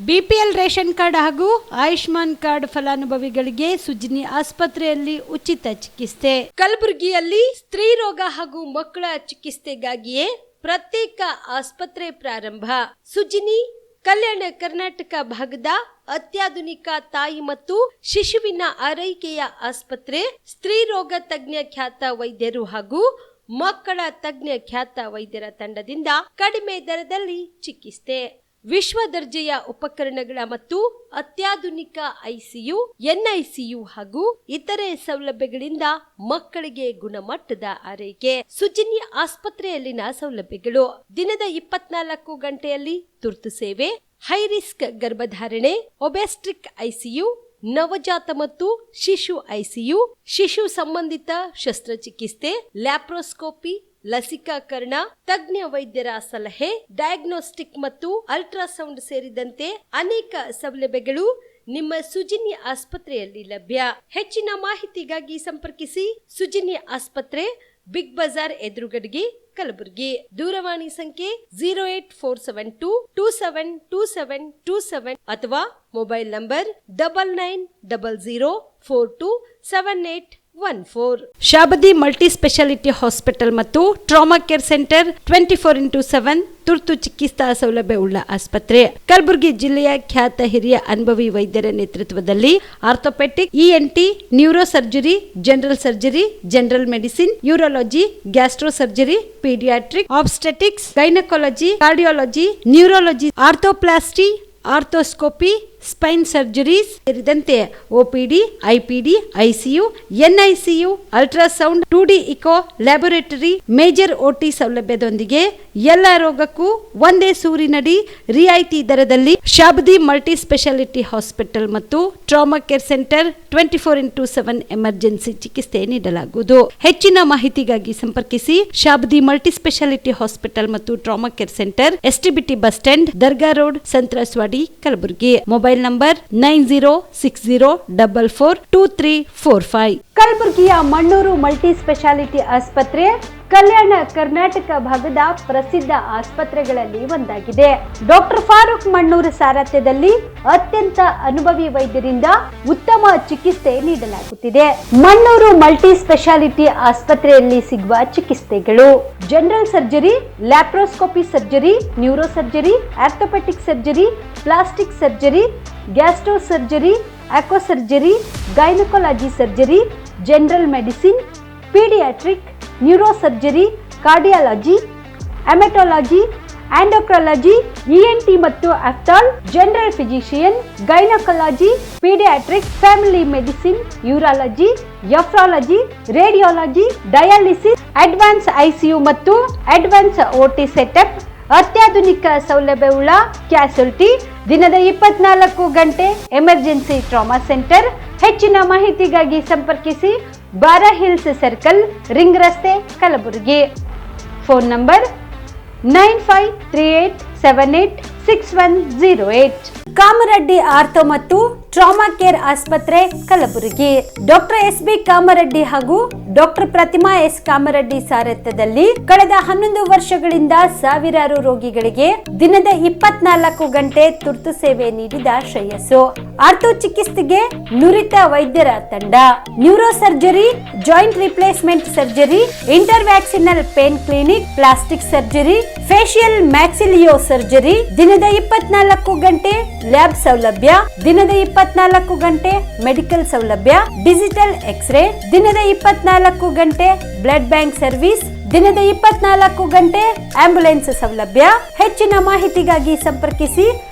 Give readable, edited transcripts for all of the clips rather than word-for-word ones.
BPL ration card ಹಾಗೂ Ayushman card ಫಲಾನುಭವಿಗಳಿಗೆ ಸುಜಿನಿ ಆಸ್ಪತ್ರೆಯಲ್ಲಿ ಉಚಿತ ಚಿಕಿತ್ಸೆ. ಕಲಬುರಗಿಯಲ್ಲಿ ಸ್ತ್ರೀ ರೋಗ ಹಾಗೂ ಮಕ್ಕಳ ಚಿಕಿತ್ಸೆಗಾಗಿಯೇ ಪ್ರತ್ಯೇಕ ಆಸ್ಪತ್ರೆ ಪ್ರಾರಂಭ. ಸುಜಿನಿ ಕಲ್ಯಾಣ ಕರ್ನಾಟಕ ಭಾಗದ ಅತ್ಯಾಧುನಿಕ ತಾಯಿ ಮತ್ತು ಶಿಶುವಿನ ಆರೈಕೆಯ ಆಸ್ಪತ್ರೆ. ಸ್ತ್ರೀ ರೋಗ ತಜ್ಞ ಖ್ಯಾತ ವೈದ್ಯರು ಹಾಗೂ ಮಕ್ಕಳ ತಜ್ಞ ಖ್ಯಾತ ವೈದ್ಯರ ತಂಡದಿಂದ ಕಡಿಮೆ ದರದಲ್ಲಿ ಚಿಕಿತ್ಸೆ, ವಿಶ್ವ ದರ್ಜೆಯ ಉಪಕರಣಗಳ ಮತ್ತು ಅತ್ಯಾಧುನಿಕ ಐಸಿಯು, ಎನ್ಐಸಿಯು ಹಾಗೂ ಇತರೆ ಸೌಲಭ್ಯಗಳಿಂದ ಮಕ್ಕಳಿಗೆ ಗುಣಮಟ್ಟದ ಆರೈಕೆ. ಸುಜಿನಿ ಆಸ್ಪತ್ರೆಯಲ್ಲಿನ ಸೌಲಭ್ಯಗಳು: ದಿನದ 24 ಗಂಟೆಯಲ್ಲಿ ತುರ್ತು ಸೇವೆ, ಹೈ ರಿಸ್ಕ್ ಗರ್ಭಧಾರಣೆ, ಒಬೆಸ್ಟ್ರಿಕ್ ಐಸಿಯು, ನವಜಾತ ಮತ್ತು ಶಿಶು ಐಸಿಯು, ಶಿಶು ಸಂಬಂಧಿತ ಶಸ್ತ್ರಚಿಕಿತ್ಸೆ, ಲ್ಯಾಪ್ರೋಸ್ಕೋಪಿ, ಲಸಿಕಾಕರಣ, ತಜ್ಞ ವೈದ್ಯರ ಸಲಹೆ, ಡಯಾಗ್ನೋಸ್ಟಿಕ್ ಮತ್ತು ಅಲ್ಟ್ರಾಸೌಂಡ್ ಸೇರಿದಂತೆ ಅನೇಕ ಸೌಲಭ್ಯಗಳು ನಿಮ್ಮ ಸುಜಿನಿ ಆಸ್ಪತ್ರೆಯಲ್ಲಿ ಲಭ್ಯ. ಹೆಚ್ಚಿನ ಮಾಹಿತಿಗಾಗಿ ಸಂಪರ್ಕಿಸಿ ಸುಜಿನಿ ಆಸ್ಪತ್ರೆ, ಬಿಗ್ ಬಜಾರ್ ಎದುರುಗಡೆಗೆ, ಕಲಬುರಗಿ. ದೂರವಾಣಿ ಸಂಖ್ಯೆ 08472 272727 ಅಥವಾ mobile number 9900427814. Shabadi multi speciality hospital ಮತ್ತು ಟ್ರಾಮಾ ಕೇರ್ ಸೆಂಟರ್ 24x7 ತುರ್ತು ಚಿಕಿತ್ಸಾ ಸೌಲಭ್ಯ ಉಳ್ಳ ಆಸ್ಪತ್ರೆ. ಕಲಬುರಗಿ ಜಿಲ್ಲೆಯ ಖ್ಯಾತ ಹಿರಿಯ ಅನುಭವಿ ವೈದ್ಯರ ನೇತೃತ್ವದಲ್ಲಿ orthopaedic, ENT, neuro surgery, general surgery, general medicine, urology, gastro surgery, paediatric, obstetrics, gynaecology, cardiology, neurology, arthroplasty, arthroscopy, spine surgeries ಸೇರಿದಂತೆ OPD, IPD, ICU, NICU, ultrasound, 2D echo, laboratory, major OT ಸೌಲಭ್ಯದೊಂದಿಗೆ ಎಲ್ಲ ರೋಗಕ್ಕೂ ಒಂದೇ ಸೂರಿನಡಿ ರಿಯಾಯಿತಿ ದರದಲ್ಲಿ ಶಾಬದಿ ಮಲ್ಟಿ ಸ್ಪೆಷಾಲಿಟಿ ಹಾಸ್ಪಿಟಲ್ ಮತ್ತು trauma care centre 24x7 emergency ಚಿಕಿತ್ಸೆ ನೀಡಲಾಗುವುದು. ಹೆಚ್ಚಿನ ಮಾಹಿತಿಗಾಗಿ ಸಂಪರ್ಕಿಸಿ ಶಾಬದಿ ಮಲ್ಟಿ ಸ್ಪೆಷಾಲಿಟಿ ಹಾಸ್ಪಿಟಲ್ ಮತ್ತು ಟ್ರಾಮಾ ಕೇರ್ ಸೆಂಟರ್, STBT bus stand, Dargah road, ಸಂತ್ರಸ್ವಾಡಿ, Kalaburagi. Mobile number 9060442345. ಕಲಬುರಗಿಯ ಮಣ್ಣೂರು ಮಲ್ಟಿ ಸ್ಪೆಷಾಲಿಟಿ ಆಸ್ಪತ್ರೆ ಕಲ್ಯಾಣ ಕರ್ನಾಟಕ ಭಾಗದ ಪ್ರಸಿದ್ಧ ಆಸ್ಪತ್ರೆಗಳಲ್ಲಿ ಒಂದಾಗಿದೆ. ಡಾಕ್ಟರ್ ಫಾರೂಕ್ ಮಣ್ಣೂರು ಸಾರಥ್ಯದಲ್ಲಿ ಅತ್ಯಂತ ಅನುಭವಿ ವೈದ್ಯರಿಂದ ಉತ್ತಮ ಚಿಕಿತ್ಸೆ ನೀಡಲಾಗುತ್ತಿದೆ. ಮಣ್ಣೂರು ಮಲ್ಟಿ ಸ್ಪೆಷಾಲಿಟಿ ಆಸ್ಪತ್ರೆಯಲ್ಲಿ ಸಿಗುವ ಚಿಕಿತ್ಸೆಗಳು: general surgery, laparoscopy surgery, neuro surgery, orthopaedic surgery, plastic surgery, gastro surgery, aqua surgery, gynaecology surgery, general medicine, paediatric, neuro surgery, cardiology, haematology, endocrinology, ENT ಮತ್ತು ophthal, general physician, gynaecology, paediatric, family medicine, urology, nephrology, radiology, dialysis, advance ICU ಮತ್ತು advance OT setup, ಅತ್ಯಾಧುನಿಕ ಸೌಲಭ್ಯವುಳ್ಳ ಕ್ಯಾಸುಲಿಟಿ, ದಿನದ 24 ಗಂಟೆ emergency trauma centre. ಹೆಚ್ಚಿನ ಮಾಹಿತಿಗಾಗಿ ಸಂಪರ್ಕಿಸಿ ಬಾರಾ hills circle, ring ರಸ್ತೆ, Kalaburagi. Phone number 9538786108. Kamareddy ortho ಮತ್ತು ಟ್ರಾಮಾ ಕೇರ್ ಆಸ್ಪತ್ರೆ, ಕಲಬುರಗಿ. Doctor S B. ಕಾಮರೆಡ್ಡಿ ಹಾಗೂ ಡಾಕ್ಟರ್ ಪ್ರತಿಮಾ ಎಸ್. ಕಾಮರೆಡ್ಡಿ ಸಾರಥ್ಯದಲ್ಲಿ ಕಳೆದ 11 ವರ್ಷಗಳಿಂದ ಸಾವಿರಾರು ರೋಗಿಗಳಿಗೆ ದಿನದ 24 ಗಂಟೆ ತುರ್ತು ಸೇವೆ ನೀಡಿದ ಶ್ರೇಯಸ್ಸು. ಆರ್ಥೋ ಚಿಕಿತ್ಸೆಗೆ ನುರಿತ ವೈದ್ಯರ ತಂಡ, neuro surgery, joint replacement surgery, interventional pain clinic, plastic surgery, facial maxillo surgery, ದಿನದ 24 ಗಂಟೆ ಲ್ಯಾಬ್ ಸೌಲಭ್ಯ, ದಿನದ 24 ಗಂಟೆ ಮೆಡಿಕಲ್ ಸೌಲಭ್ಯ, ಡಿಜಿಟಲ್ ಎಕ್ಸ್ರೇ, ದಿನದ 24 ಗಂಟೆ ಬ್ಲಡ್ ಬ್ಯಾಂಕ್ ಸರ್ವಿಸ್, ದಿನದ 24 ಗಂಟೆ ಆಂಬ್ಯುಲೆನ್ಸ್ ಸೌಲಭ್ಯ. ಹೆಚ್ಚಿನ ಮಾಹಿತಿಗಾಗಿ ಸಂಪರ್ಕಿಸಿ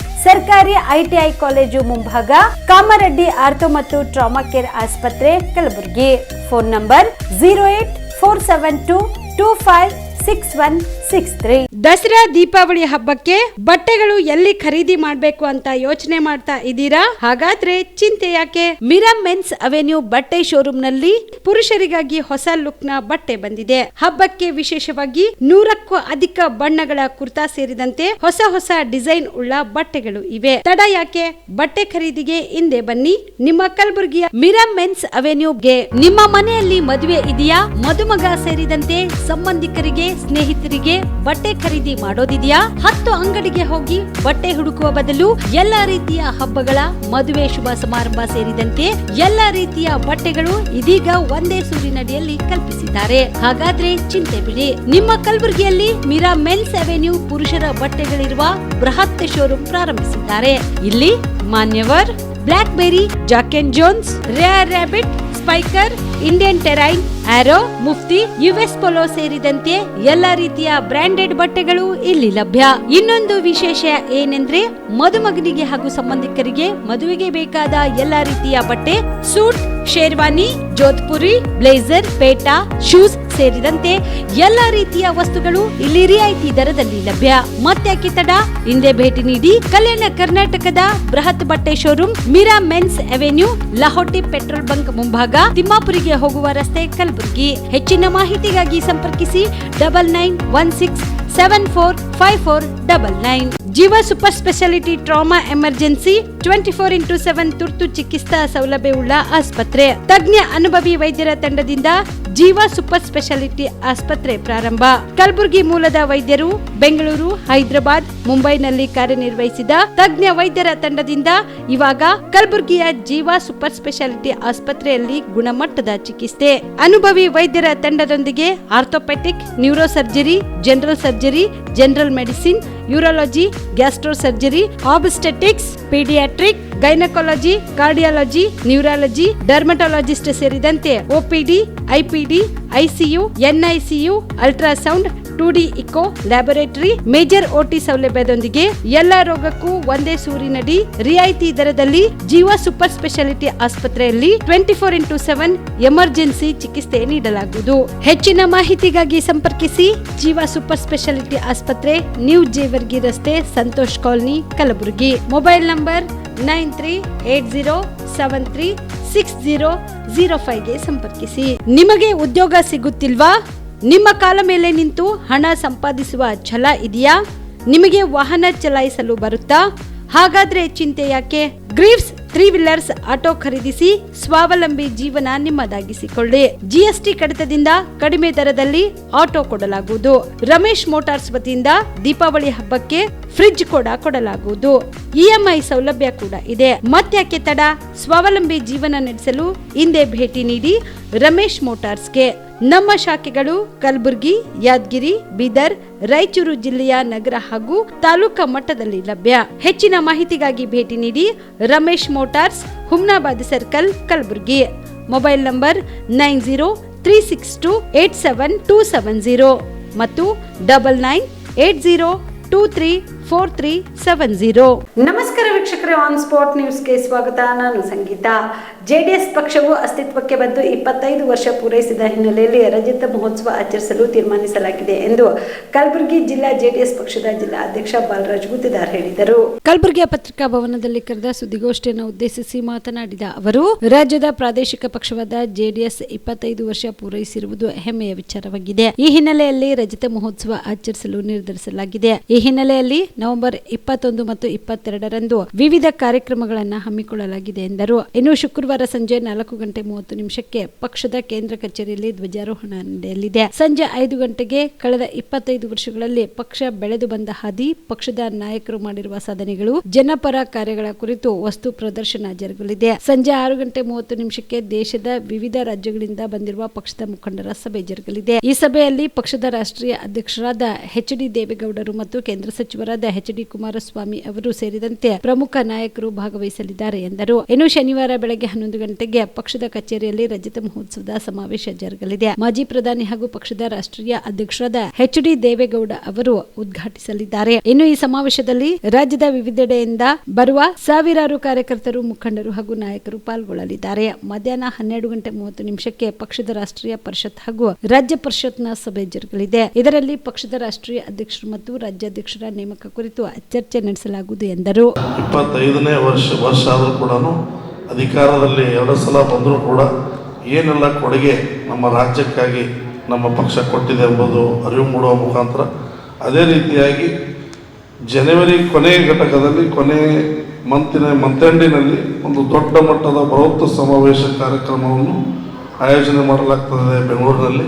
ಸರ್ಕಾರಿ ಐಟಿಐ ಕಾಲೇಜು ಮುಂಭಾಗ, ಕಾಮರೆಡ್ಡಿ ಆರ್ಥೋ ಮತ್ತು ಟ್ರಾಮಾ ಕೇರ್ ಆಸ್ಪತ್ರೆ, ಕಲಬುರಗಿ. Phone number 08472256163. ದಸರಾ ದೀಪಾವಳಿ ಹಬ್ಬಕ್ಕೆ ಬಟ್ಟೆಗಳು ಎಲ್ಲಿ ಖರೀದಿ ಮಾಡಬೇಕು ಅಂತ ಯೋಚನೆ ಮಾಡ್ತಾ ಇದ್ದೀರಾ? ಹಾಗಾದ್ರೆ ಚಿಂತೆ ಯಾಕೆ? ಮಿರಾ ಮೆನ್ಸ್ ಅವೆನ್ಯೂ ಬಟ್ಟೆ ಶೋರೂಮ್ ನಲ್ಲಿ ಪುರುಷರಿಗಾಗಿ ಹೊಸ ಲುಕ್ ನ ಬಟ್ಟೆ ಬಂದಿದೆ. ಹಬ್ಬಕ್ಕೆ ವಿಶೇಷವಾಗಿ 100ಕ್ಕೂ ಅಧಿಕ ಬಣ್ಣಗಳ ಕುರ್ತಾ ಸೇರಿದಂತೆ ಹೊಸ ಹೊಸ ಡಿಸೈನ್ ಉಳ್ಳ ಬಟ್ಟೆಗಳು ಇವೆ. ತಡ ಯಾಕೆ? ಬಟ್ಟೆ ಖರೀದಿಗೆ ಹಿಂದೆ ಬನ್ನಿ ನಿಮ್ಮ ಕಲಬುರಗಿಯ ಮಿರಾ ಮೆನ್ಸ್ ಅವೆನ್ಯೂಗೆ. ನಿಮ್ಮ ಮನೆಯಲ್ಲಿ ಮದುವೆ ಇದೆಯಾ? ಮದುಮಗ ಸೇರಿದಂತೆ ಸಂಬಂಧಿಕರಿಗೆ, ಸ್ನೇಹಿತರಿಗೆ ಬಟ್ಟೆ ಖರೀದಿ ಮಾಡೋದಿದೆಯಾ? 10 ಅಂಗಡಿಗೆ ಹೋಗಿ ಬಟ್ಟೆ ಹುಡುಕುವ ಬದಲು ಎಲ್ಲಾ ರೀತಿಯ ಹಬ್ಬಗಳ, ಮದುವೆ, ಶುಭ ಸಮಾರಂಭ ಸೇರಿದಂತೆ ಎಲ್ಲಾ ರೀತಿಯ ಬಟ್ಟೆಗಳು ಇದೀಗ ಒಂದೇ ಸೂರಿನಡಿಯಲ್ಲಿ ಕಲ್ಪಿಸಿದ್ದಾರೆ. ಹಾಗಾದ್ರೆ ಚಿಂತೆ ಬಿಡಿ. ನಿಮ್ಮ ಕಲಬುರಗಿಯಲ್ಲಿ ಮೀರಾ ಮೆನ್ಸ್ ಅವೆನ್ಯೂ ಪುರುಷರ ಬಟ್ಟೆಗಳಿರುವ ಬೃಹತ್ ಶೋರೂಮ್ ಪ್ರಾರಂಭಿಸಿದ್ದಾರೆ. ಇಲ್ಲಿ Manyavar, Blackberry, Jack and Jones, Rare Rabbit, Spykar, Indian Terrain, Arrow, Mufti, US Polo ಸೇರಿದಂತೆ ಎಲ್ಲಾ ರೀತಿಯ ಬ್ರಾಂಡೆಡ್ ಬಟ್ಟೆಗಳು ಇಲ್ಲಿ ಲಭ್ಯ. ಇನ್ನೊಂದು ವಿಶೇಷ ಏನೆಂದ್ರೆ ಮದುಮಗನಿಗೆ ಹಾಗೂ ಸಂಬಂಧಿಕರಿಗೆ ಮದುವೆಗೆ ಬೇಕಾದ ಎಲ್ಲಾ ರೀತಿಯ ಬಟ್ಟೆ, ಸೂಟ್, ಶೇರ್ವಾನಿ, ಜೋಧ್ಪುರಿ, ಬ್ಲೇಸರ್, ಪೇಟಾ, ಶೂಸ್ ಸೇರಿದಂತೆ ಎಲ್ಲಾ ರೀತಿಯ ವಸ್ತುಗಳು ಇಲ್ಲಿ ರಿಯಾಯಿತಿ ದರದಲ್ಲಿ ಲಭ್ಯ. ಮತ್ತ್ಯಾಕೆ ತಡ? ಹಿಂದೆ ಭೇಟಿ ನೀಡಿ. ಕಲ್ಯಾಣ ಕರ್ನಾಟಕದ ಬೃಹತ್ ಬಟ್ಟೆ showroom Meera men's avenue, Lahoti petrol bunk ಮುಂಭಾಗ, ತಿಮ್ಮಾಪುರಿಗೆ ಹೋಗುವ ರಸ್ತೆ, ಕಲಬುರಗಿ. ಹೆಚ್ಚಿನ ಮಾಹಿತಿಗಾಗಿ ಸಂಪರ್ಕಿಸಿ 9916745499. ಜೀವ super speciality trauma emergency 24x7 ತುರ್ತು ಚಿಕಿತ್ಸಾ ಸೌಲಭ್ಯವುಳ್ಳ ಆಸ್ಪತ್ರೆ. ತಜ್ಞ ಅನುಭವಿ ವೈದ್ಯರ ತಂಡದಿಂದ ಜೀವ ಸೂಪರ್ ಸ್ಪೆಷಾಲಿಟಿ ಆಸ್ಪತ್ರೆ ಪ್ರಾರಂಭ. ಕಲಬುರಗಿ ಮೂಲದ ವೈದ್ಯರು ಬೆಂಗಳೂರು, ಹೈದರಾಬಾದ್, ಮುಂಬೈನಲ್ಲಿ ಕಾರ್ಯನಿರ್ವಹಿಸಿದ ತಜ್ಞ ವೈದ್ಯರ ತಂಡದಿಂದ ಇವಾಗ ಕಲಬುರಗಿಯ ಜೀವ ಸೂಪರ್ ಸ್ಪೆಷಾಲಿಟಿ ಆಸ್ಪತ್ರೆಯಲ್ಲಿ ಗುಣಮಟ್ಟದ ಚಿಕಿತ್ಸೆ. ಅನುಭವಿ ವೈದ್ಯರ ತಂಡದೊಂದಿಗೆ orthopaedic, neuro surgery, general surgery, general medicine, urology, gastro surgery, obstetrics, paediatric, gynaecology, cardiology, neurology, dermatologist ಸೇರಿದಂತೆ OPD, IPD, ICU, NICU, ultrasound, 2D echo, laboratory, major OT ಸೌಲಭ್ಯದೊಂದಿಗೆ ಎಲ್ಲಾ ರೋಗಕ್ಕೂ ಒಂದೇ ಸೂರಿನಡಿ ರಿಯಾಯಿತಿ ದರದಲ್ಲಿ ಜೀವ ಸೂಪರ್ ಸ್ಪೆಷಾಲಿಟಿ ಆಸ್ಪತ್ರೆಯಲ್ಲಿ 24x7 ಎಮರ್ಜೆನ್ಸಿ ಚಿಕಿತ್ಸೆ ನೀಡಲಾಗುವುದು. ಹೆಚ್ಚಿನ ಮಾಹಿತಿಗಾಗಿ ಸಂಪರ್ಕಿಸಿ ಜೀವ ಸೂಪರ್ ಸ್ಪೆಷಾಲಿಟಿ ಆಸ್ಪತ್ರೆ, ನ್ಯೂ ಜೇವರ್ಗಿ ರಸ್ತೆ, Santosh colony, Kalaburagi. Mobile number 9380736005ಗೆ ಸಂಪರ್ಕಿಸಿ. ನಿಮಗೆ ಉದ್ಯೋಗ ಸಿಗುತ್ತಿಲ್ವಾ? ನಿಮ್ಮ ಕಾಲ ಮೇಲೆ ನಿಂತು ಹಣ ಸಂಪಾದಿಸುವ ಛಲ ಇದೆಯಾ? ನಿಮಗೆ ವಾಹನ ಚಲಾಯಿಸಲು ಬರುತ್ತಾ? ಹಾಗಾದ್ರೆ ಚಿಂತೆ ಯಾಕೆ? ಗ್ರೀವ್ಸ್ 3 ವೀಲರ್ಸ್ ಆಟೋ ಖರೀದಿಸಿ ಸ್ವಾವಲಂಬಿ ಜೀವನ ನಿಮ್ಮದಾಗಿಸಿಕೊಳ್ಳಿ. GST ಕಡಿತದಿಂದ ಕಡಿಮೆ ದರದಲ್ಲಿ ಆಟೋ ಕೊಡಲಾಗುವುದು. ರಮೇಶ್ ಮೋಟಾರ್ಸ್ ವತಿಯಿಂದ ದೀಪಾವಳಿ ಹಬ್ಬಕ್ಕೆ ಫ್ರಿಡ್ಜ್ ಕೂಡ ಕೊಡಲಾಗುವುದು. EMI ಸೌಲಭ್ಯ ಕೂಡ ಇದೆ. ಮತ್ತ್ಯಾಕೆ ತಡ? ಸ್ವಾವಲಂಬಿ ಜೀವನ ನಡೆಸಲು ಹಿಂದೆ ಭೇಟಿ ನೀಡಿ ರಮೇಶ್ ಮೋಟಾರ್ಸ್ಗೆ. ನಮ್ಮ ಶಾಖೆಗಳು ಕಲಬುರಗಿ, ಯಾದಗಿರಿ, ಬೀದರ್, ರಾಯಚೂರು ಜಿಲ್ಲೆಯ ನಗರ ಹಾಗೂ ತಾಲೂಕಾ ಮಟ್ಟದಲ್ಲಿ ಲಭ್ಯ. ಹೆಚ್ಚಿನ ಮಾಹಿತಿಗಾಗಿ ಭೇಟಿ ನೀಡಿ Ramesh motors, Humnabad circle, Kalaburagi. Mobile number 9036287270 ಮತ್ತು 9980234370. ನಮಸ್ಕಾರ ವೀಕ್ಷಕರೇ, ಆನ್ ಸ್ಪಾಟ್ ನ್ಯೂಸ್ಗೆ ಸ್ವಾಗತ. ನಾನು ಸಂಗೀತ. JDS ಪಕ್ಷವು ಅಸ್ತಿತ್ವಕ್ಕೆ ಬಂದು 25 ವರ್ಷ ಪೂರೈಸಿದ ಹಿನ್ನೆಲೆಯಲ್ಲಿ ರಜತ ಮಹೋತ್ಸವ ಆಚರಿಸಲು ತೀರ್ಮಾನಿಸಲಾಗಿದೆ ಎಂದು ಕಲಬುರಗಿ ಜಿಲ್ಲಾ JDS ಪಕ್ಷದ ಜಿಲ್ಲಾ ಅಧ್ಯಕ್ಷ ಬಾಲರಾಜ್ ಗುತ್ತಿದಾರ್ ಹೇಳಿದರು. ಕಲಬುರಗಿಯ ಪತ್ರಿಕಾ ಭವನದಲ್ಲಿ ಕರೆದ ಸುದ್ದಿಗೋಷ್ಠಿಯನ್ನು ಉದ್ದೇಶಿಸಿ ಮಾತನಾಡಿದ ಅವರು, ರಾಜ್ಯದ ಪ್ರಾದೇಶಿಕ ಪಕ್ಷವಾದ JDS 25 ವರ್ಷ ಪೂರೈಸಿರುವುದು ಹೆಮ್ಮೆಯ ವಿಚಾರವಾಗಿದೆ. ಈ ಹಿನ್ನೆಲೆಯಲ್ಲಿ ರಜತ ಮಹೋತ್ಸವ ಆಚರಿಸಲು ನಿರ್ಧರಿಸಲಾಗಿದೆ. ಈ ಹಿನ್ನೆಲೆಯಲ್ಲಿ ನವೆಂಬರ್ 21 ಮತ್ತು 22ರಂದು ವಿವಿಧ ಕಾರ್ಯಕ್ರಮಗಳನ್ನು ಹಮ್ಮಿಕೊಳ್ಳಲಾಗಿದೆ ಎಂದರು. ಇನ್ನು ಶುಕ್ರವಾರ ಸಂಜೆ 4:30 ಪಕ್ಷದ ಕೇಂದ್ರ ಕಚೇರಿಯಲ್ಲಿ ಧ್ವಜಾರೋಹಣ ನಡೆಯಲಿದೆ. ಸಂಜೆ 5 ಗಂಟೆಗೆ ಕಳೆದ 25 ವರ್ಷಗಳಲ್ಲಿ ಪಕ್ಷ ಬೆಳೆದು ಬಂದ ಹಾದಿ, ಪಕ್ಷದ ನಾಯಕರು ಮಾಡಿರುವ ಸಾಧನೆಗಳು, ಜನಪರ ಕಾರ್ಯಗಳ ಕುರಿತು ವಸ್ತು ಪ್ರದರ್ಶನ ಜರುಗಲಿದೆ. ಸಂಜೆ 6:30 ದೇಶದ ವಿವಿಧ ರಾಜ್ಯಗಳಿಂದ ಬಂದಿರುವ ಪಕ್ಷದ ಮುಖಂಡರ ಸಭೆ ಜರುಗಲಿದೆ. ಈ ಸಭೆಯಲ್ಲಿ ಪಕ್ಷದ ರಾಷ್ಟ್ರೀಯ ಅಧ್ಯಕ್ಷರಾದ HD ದೇವೇಗೌಡರು ಮತ್ತು ಕೇಂದ್ರ ಸಚಿವರಾದ HD ಕುಮಾರಸ್ವಾಮಿ ಅವರು ಸೇರಿದಂತೆ ಪ್ರಮುಖ ನಾಯಕರು ಭಾಗವಹಿಸಲಿದ್ದಾರೆ ಎಂದರು. ಇನ್ನು ಶನಿವಾರ ಬೆಳಗ್ಗೆ 11 ಗಂಟೆಗೆ ಪಕ್ಷದ ಕಚೇರಿಯಲ್ಲಿ ರಜತ ಮಹೋತ್ಸವದ ಸಮಾವೇಶ ಜರುಗಲಿದೆ. ಮಾಜಿ ಪ್ರಧಾನಿ ಹಾಗೂ ಪಕ್ಷದ ರಾಷ್ಟ್ರೀಯ ಅಧ್ಯಕ್ಷರಾದ HD ದೇವೇಗೌಡ ಅವರು ಉದ್ಘಾಟಿಸಲಿದ್ದಾರೆ. ಇನ್ನು ಈ ಸಮಾವೇಶದಲ್ಲಿ ರಾಜ್ಯದ ವಿವಿಧೆಡೆಯಿಂದ ಬರುವ ಸಾವಿರಾರು ಕಾರ್ಯಕರ್ತರು, ಮುಖಂಡರು ಹಾಗೂ ನಾಯಕರು ಪಾಲ್ಗೊಳ್ಳಲಿದ್ದಾರೆ. ಮಧ್ಯಾಹ್ನ 12:30 ಪಕ್ಷದ ರಾಷ್ಟ್ರೀಯ ಪರಿಷತ್ ಹಾಗೂ ರಾಜ್ಯ ಪರಿಷತ್ನ ಸಭೆ ಜರುಗಲಿದೆ. ಇದರಲ್ಲಿ ಪಕ್ಷದ ರಾಷ್ಟ್ರೀಯ ಅಧ್ಯಕ್ಷರು ಮತ್ತು ರಾಜ್ಯಾಧ್ಯಕ್ಷರ ನೇಮಕ ಕುರಿತು ಚರ್ಚೆ ನಡೆಸಲಾಗುವುದು ಎಂದರು. 25ನೇ ವರ್ಷ ಆದರೂ ಕೂಡ ಅಧಿಕಾರದಲ್ಲಿ 2 ಸಲ ಬಂದರೂ ಕೂಡ ಏನೆಲ್ಲ ಕೊಡುಗೆ ನಮ್ಮ ರಾಜ್ಯಕ್ಕಾಗಿ ನಮ್ಮ ಪಕ್ಷ ಕೊಟ್ಟಿದೆ ಎಂಬುದು ಅರಿವು ಮೂಡುವ ಮುಖಾಂತರ, ಅದೇ ರೀತಿಯಾಗಿ ಜನವರಿ ಕೊನೆಯ ಘಟಕದಲ್ಲಿ, ಕೊನೆ ಮಂತೆಂಡಿನಲ್ಲಿ ಒಂದು ದೊಡ್ಡ ಮಟ್ಟದ ಬೃಹತ್ ಸಮಾವೇಶ ಕಾರ್ಯಕ್ರಮವನ್ನು ಆಯೋಜನೆ ಮಾಡಲಾಗ್ತದೆ ಬೆಂಗಳೂರಿನಲ್ಲಿ.